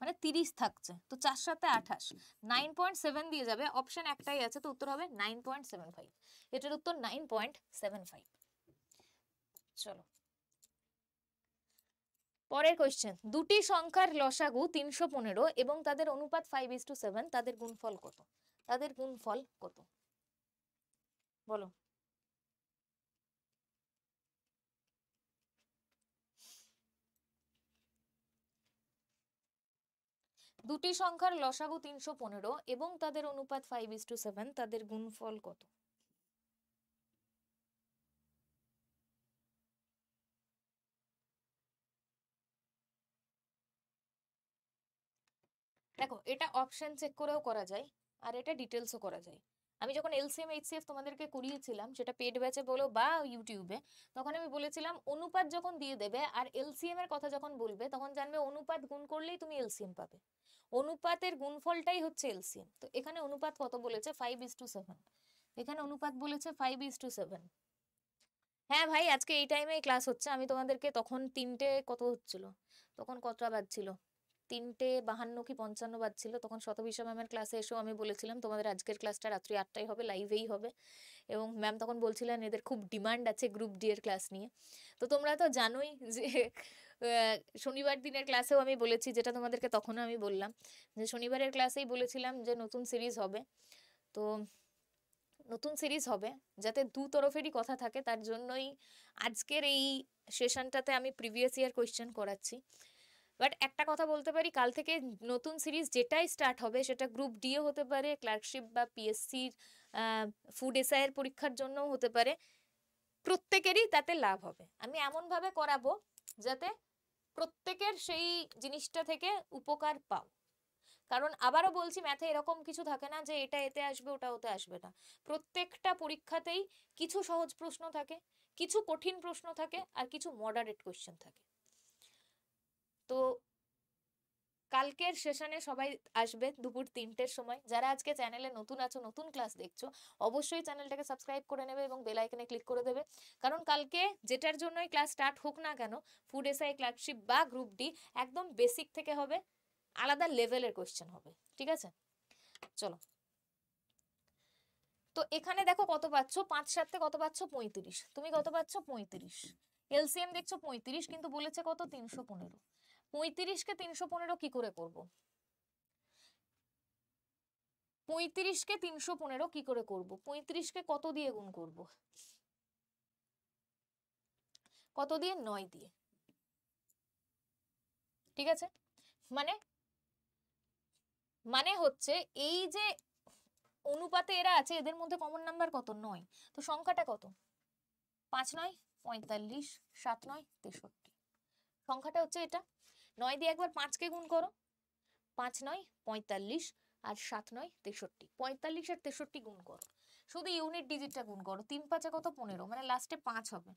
মানে 30 থাকছে। তো 4 সাথে 28, 9.7 দিয়ে যাবে, অপশন একটাই আছে, তো উত্তর হবে 9.75। এটার উত্তর 9.75। চলো পরের কোশ্চেন, দুটি সংখ্যার লসাগু 315 এবং তাদের অনুপাত 5:7, তাদের গুণফল কত? তাদের গুণফল কত, বলো। দুটি সংখ্যার লসাগু 315 এবং তাদের অনুপাত 5:7, তাদের গুণফল কত? দেখো এটা অপশন চেক করেও করা যায়, আর এটা ডিটেলসও করা যায়। আমি যখন এলসিএম এইচসিএফ তোমাদেরকে করিয়েছিলাম, সেটা পেড ব্যাচে বলো বা ইউটিউবে, তখন আমি বলেছিলাম অনুপাত যখন দিয়ে দেবে আর এলসিএম এর কথা যখন বলবে, তখন জানবে অনুপাত গুণ করলেই তুমি এলসিএম পাবে। অনুপাতের গুণফলটাই হচ্ছে এলসিএম। তো এখানে অনুপাত কত বলেছে? 5:7। এখানে অনুপাত বলেছে 5:7। হ্যাঁ ভাই, আজকে এই টাইমেই ক্লাস হচ্ছে। আমি তোমাদেরকে তখন 3টে কত হচ্ছিল, তখন কতটা বাজছিল, 3:52 কি 55 বাজছিল, তখন শতবিশা ম্যামের ক্লাসে এসেও আমি বলেছিলাম তোমাদের আজকের ক্লাসটা রাত্রি 8টায় হবে, লাইভেই হবে। এবং ম্যাম তখন বলছিলেন এদের খুব ডিমান্ড আছে গ্রুপ ডি এর ক্লাস নিয়ে। তো তোমরা তো জানোই যে শনিবার দিনের ক্লাসেও আমি বলেছি, যেটা তোমাদেরকে তখনও আমি বললাম, যে শনিবারের ক্লাসেই বলেছিলাম যে নতুন সিরিজ হবে। তো নতুন সিরিজ হবে যাতে দু তরফেরই কথা থাকে, তার জন্যই আজকের এই সেশনটাতে আমি প্রিভিয়াস ইয়ার কোয়েশ্চেন করাচ্ছি। বাট একটা কথা বলতে পারি, কাল থেকে নতুন সিরিজ যেটাই স্টার্ট হবে, সেটা গ্রুপ ডিও হতে পারে, ক্লার্কশিপ বা পিএসসির ফুড এসআইয়ের পরীক্ষার জন্যও হতে পারে, প্রত্যেকেরই তাতে লাভ হবে। আমি এমনভাবে করাবো যাতে প্রত্যেকের সেই জিনিসটা থেকে উপকার পাও। কারণ আবারও বলছি, ম্যাথে এরকম কিছু থাকে না যে এটা এতে আসবে ওটা ওতে আসবে না। প্রত্যেকটা পরীক্ষাতেই কিছু সহজ প্রশ্ন থাকে, কিছু কঠিন প্রশ্ন থাকে, আর কিছু মডারেট কোয়েশ্চেন থাকে। তো কালকের সেশনে সবাই আসবে দুপুর 3টের সময়। যারা আজকে চ্যানেলে নতুন আছো, নতুন ক্লাস দেখছো, অবশ্যই চ্যানেলটাকে সাবস্ক্রাইব করে নেবে এবং বেল আইকনে ক্লিক করে দেবে। কারণ কালকে যেটার জন্যই ক্লাস স্টার্ট হোক না কেন, ফুড এসআই, ক্লার্কশিপ বা গ্রুপ ডি, একদম বেসিক থেকে হবে, আলাদা লেভেলের কোয়েশ্চেন হবে। ঠিক আছে, চলো। তো এখানে দেখো কত পাচ্ছ, 5 7 কত পাচ্ছ? 35। তুমি কত পাচ্ছ? 35। এলসিএম দেখছো 35, কিন্তু বলেছে কত? 315। 35কে 315 কি করে করব? 35কে 315 কি করে করব? 35কে কত দিয়ে গুণ করব? কত দিয়ে? 9 দিয়ে। ঠিক আছে, মানে মানে হচ্ছে এই যে অনুপাতে এরা আছে, এদের মধ্যে কমন নাম্বার কত? 9। তো সংখ্যাটা কত? 5 9 45, 7 9 63। সংখ্যাটা হচ্ছে এটা। 9 দিয়ে একবার 5কে গুণ করো, 5 9 45 আর 7 9 63। 45 আর 63 গুণ করো, শুধু ইউনিট ডিজিটটা গুণ করো। 3 5 কত? 15, মানে লাস্টে 5 হবে।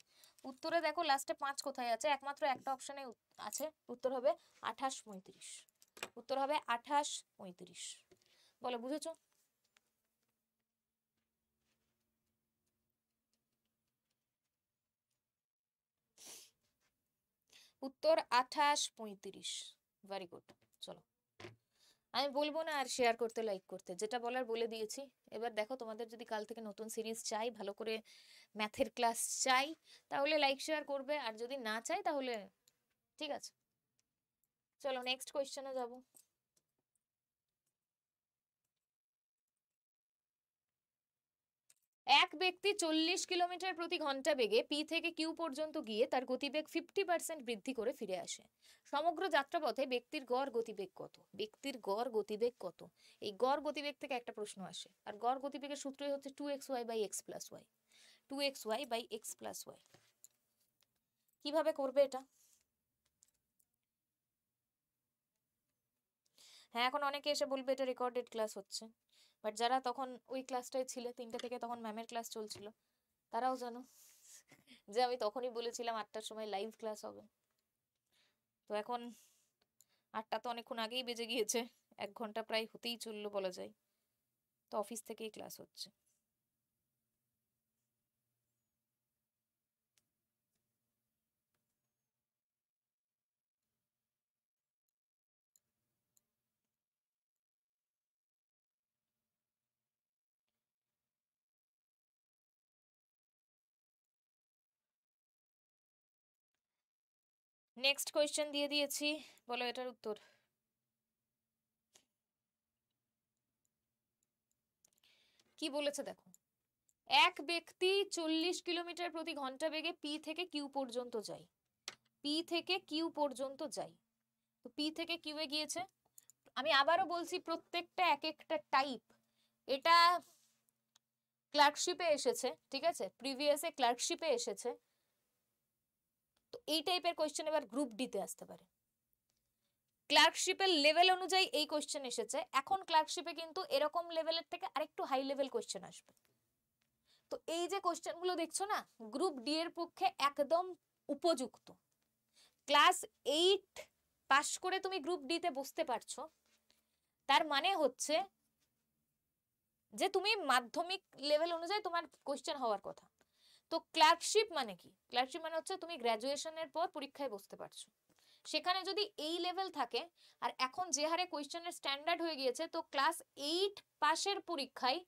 উত্তরে দেখো লাস্টে 5 কোথায় আছে? একমাত্র একটা অপশনে আছে। উত্তর হবে 28 35। উত্তর হবে 28 35। বলো, বুঝেছো? উত্তর 28 35। Very good. চলো, আমি বলবো না আর শেয়ার করতে, লাইক করতে, যেটা বলার বলে দিয়েছি। এবার দেখো, তোমাদের যদি কাল থেকে নতুন সিরিজ চাই, ভালো করে ম্যাথের ক্লাস চাই, তাহলে লাইক শেয়ার করবে, আর যদি না চাই তাহলে ঠিক আছে। চলো নেক্সট কোয়েশ্চেনে যাব। এক ব্যক্তি 40 কিলোমিটার প্রতি ঘন্টা বেগে পি থেকে কিউ পর্যন্ত গিয়ে তার গতিবেগ 50% বৃদ্ধি করে ফিরে আসে। সমগ্র যাত্রাপথে ব্যক্তির গড় গতিবেগ কত? ব্যক্তির গড় গতিবেগ কত? এই গড় গতিবেগ থেকে একটা প্রশ্ন আসে, আর গড় গতিবেগের সূত্রই হচ্ছে 2xy/x+y। 2xy/x+y। কিভাবে করবে এটা? হ্যাঁ, এখন অনেকে এসে বলবে এটা রেকর্ডেড ক্লাস হচ্ছে, বাট যারা তখন ওই ক্লাসটায় ছিলে 3টে থেকে, তখন ম্যামের ক্লাস চলছিল, তারাও জানো যে আমি তখনই বলেছিলাম 8টার সময় লাইভ ক্লাস হবে। তো এখন 8টা তো অনেকক্ষণ আগেই বেজে গিয়েছে, 1 ঘন্টা প্রায় হতেই চললো বলা যায়। তো অফিস থেকেই ক্লাস হচ্ছে। নেক্সট কোয়েশ্চেন দিয়ে দিয়েছি, বলো এটার উত্তর। কি বলেছে দেখো, এক ব্যক্তি 40 কিলোমিটার প্রতি ঘন্টা বেগে পি থেকে কিউ পর্যন্ত যায়। পি থেকে কিউ পর্যন্ত যায়। তো পি থেকে কিউ এ গিয়েছে। আমি আবারও বলছি, প্রত্যেকটা এক একটা টাইপ। এটা ক্লার্কশিপে এসেছে, ঠিক আছে, প্রিভিয়াসে ক্লার্কশিপে এসেছে। তো এই টাইপের কোয়েশ্চেন এবার গ্রুপ ডি তে আসতে পারে। ক্লার্কশিপের লেভেল অনুযায়ী এই কোশ্চেন এসেছে, এখন ক্লার্কশিপে কিন্তু এরকম লেভেলের থেকে আরেকটু হাই লেভেল কোশ্চেন আসবে। তো এই যে কোশ্চেন গুলো দেখছো না, গ্রুপ ডি এর পক্ষে একদম উপযুক্ত। ক্লাস 8 পাস করে তুমি গ্রুপ ডি তে বসতে পারছো, তার মানে হচ্ছে যে তুমি মাধ্যমিক লেভেল অনুযায়ী তোমার কোশ্চেন হওয়ার কথা। তো ক্লার্কশিপ মানে কি? ক্লার্কশিপ মানে হচ্ছে তুমি গ্র্যাজুয়েশনের পর পরীক্ষায় বসতে পারছো। সেখানে যদি এই লেভেল থাকে, আর এখন যে হারে কোশ্চেনের স্ট্যান্ডার্ড হয়ে গিয়েছে, তো ক্লাস 8 পাশের পরীক্ষায়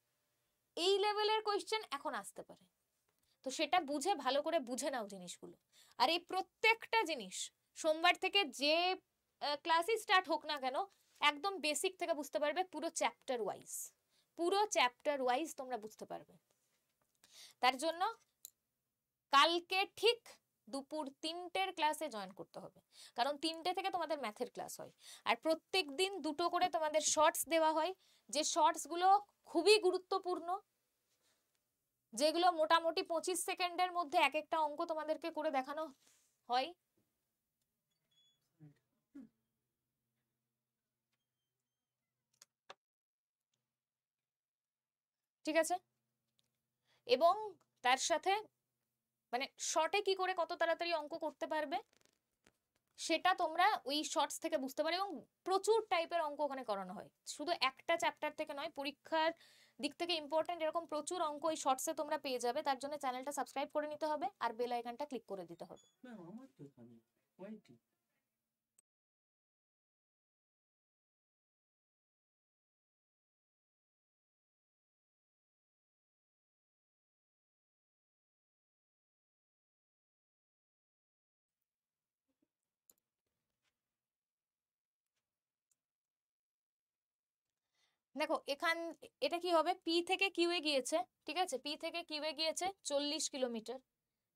এই লেভেলের কোশ্চেন এখন আসতে পারে। তো সেটা বুঝে, ভালো করে বুঝে নাও জিনিসগুলো। আর এই প্রত্যেকটা জিনিস সোমবার থেকে যে ক্লাসই স্টার্ট হোক না কেন, একদম বেসিক থেকে বুঝতে পারবে, পুরো চ্যাপ্টার ওয়াইজ তোমরা বুঝতে পারবে। তার জন্য কালকে ঠিক দুপুর 3টের ক্লাসে জয়েন করতে হবে, কারণ 3টে থেকে তোমাদের ম্যাথের ক্লাস হয়। আর প্রত্যেক দিন 2টো করে তোমাদের শর্টস দেওয়া হয়, যে শর্টস গুলো খুবই গুরুত্বপূর্ণ, যেগুলো মোটামুটি 25 সেকেন্ডের মধ্যে এক একটা অঙ্ক তোমাদেরকে করে দেখানো হয়। ঠিক আছে? এবং তার সাথে মানে শর্টে কি করে কত তাড়াতাড়ি অঙ্ক করতে পারবে সেটা তোমরা ওই শর্টস থেকে বুঝতে পারো, এবং প্রচুর টাইপের অঙ্ক ওখানে করানো হয়, শুধু একটা চ্যাপ্টার থেকে নয়, পরীক্ষার দিক থেকে ইম্পর্টেন্ট এরকম প্রচুর অঙ্ক ওই শর্টসে তোমরা পেয়ে যাবে। তার জন্য চ্যানেলটা সাবস্ক্রাইব করে নিতে হবে আর বেল আইকনটা ক্লিক করে দিতে হবে। দেখো এখান, এটা কি হবে, পি থেকে কিউ এ গিয়েছে, ঠিক আছে, পি থেকে কিউ এ গিয়েছে 40 কিলোমিটার,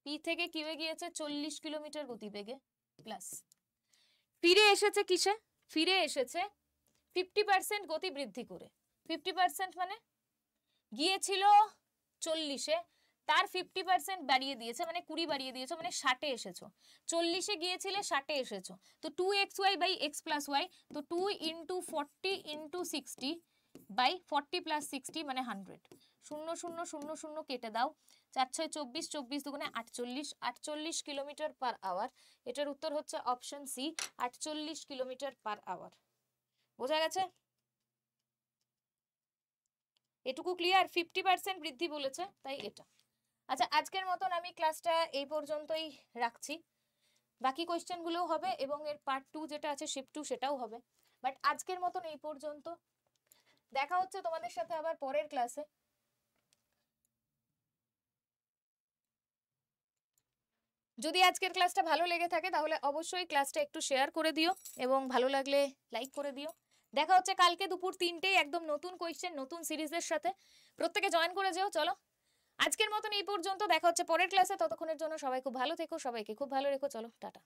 পি থেকে কিউ এ গিয়েছে 40 কিলোমিটার গতিবেগে প্লাস, ফিরে এসেছে কিসে, ফিরে এসেছে 50% গতি বৃদ্ধি করে। 50% মানে গিয়েছিল 40-এ, তার 50% বাড়িয়ে দিয়েছে, মানে 20 বাড়িয়ে দিয়েছে, মানে 60-এ এসেছো। 40-এ গিয়েছিলে, 60-এ এসেছো, তো 2xy/x+y, তো 2 × 40 × 60 বাই 40 + 60 মানে 100। 0 0 0 0 কেটে দাও, 4 6 24, 24 দুগুণে 48, 48 কিলোমিটার পার আওয়ার। এটার উত্তর হচ্ছে option C, 48 kilometre per hour. বোঝা গেছে? এটুকু ক্লিয়ার? 50% বৃদ্ধি বলেছে, তাই এটা। আচ্ছা, আজকের মতন আমি ক্লাসটা এই পর্যন্তই রাখছি। বাকি কোয়েশ্চেন গুলোও হবে এবং এর পার্ট 2 যেটা আছে শিফট 2 সেটাও হবে, বাট আজকের মতন এই পর্যন্ত। দেখা হচ্ছে তোমাদের সাথে আবার পরের ক্লাসে। যদি আজকের ক্লাসটা ভালো লেগে থাকে তাহলে অবশ্যই ক্লাসটা একটু শেয়ার করে দিও এবং ভালো লাগলে লাইক করে দিও। দেখা হচ্ছে কালকে দুপুর 3টেই একদম নতুন কোয়েশ্চেন, নতুন সিরিজের সাথে। প্রত্যেকে জয়েন করে যেও। চলো আজকের মতন এই পর্যন্ত, দেখা হচ্ছে পরের ক্লাসে। ততক্ষণের জন্য সবাই খুব ভালো থেকো, সবাইকে খুব ভালো রেখো। চলো টাটা।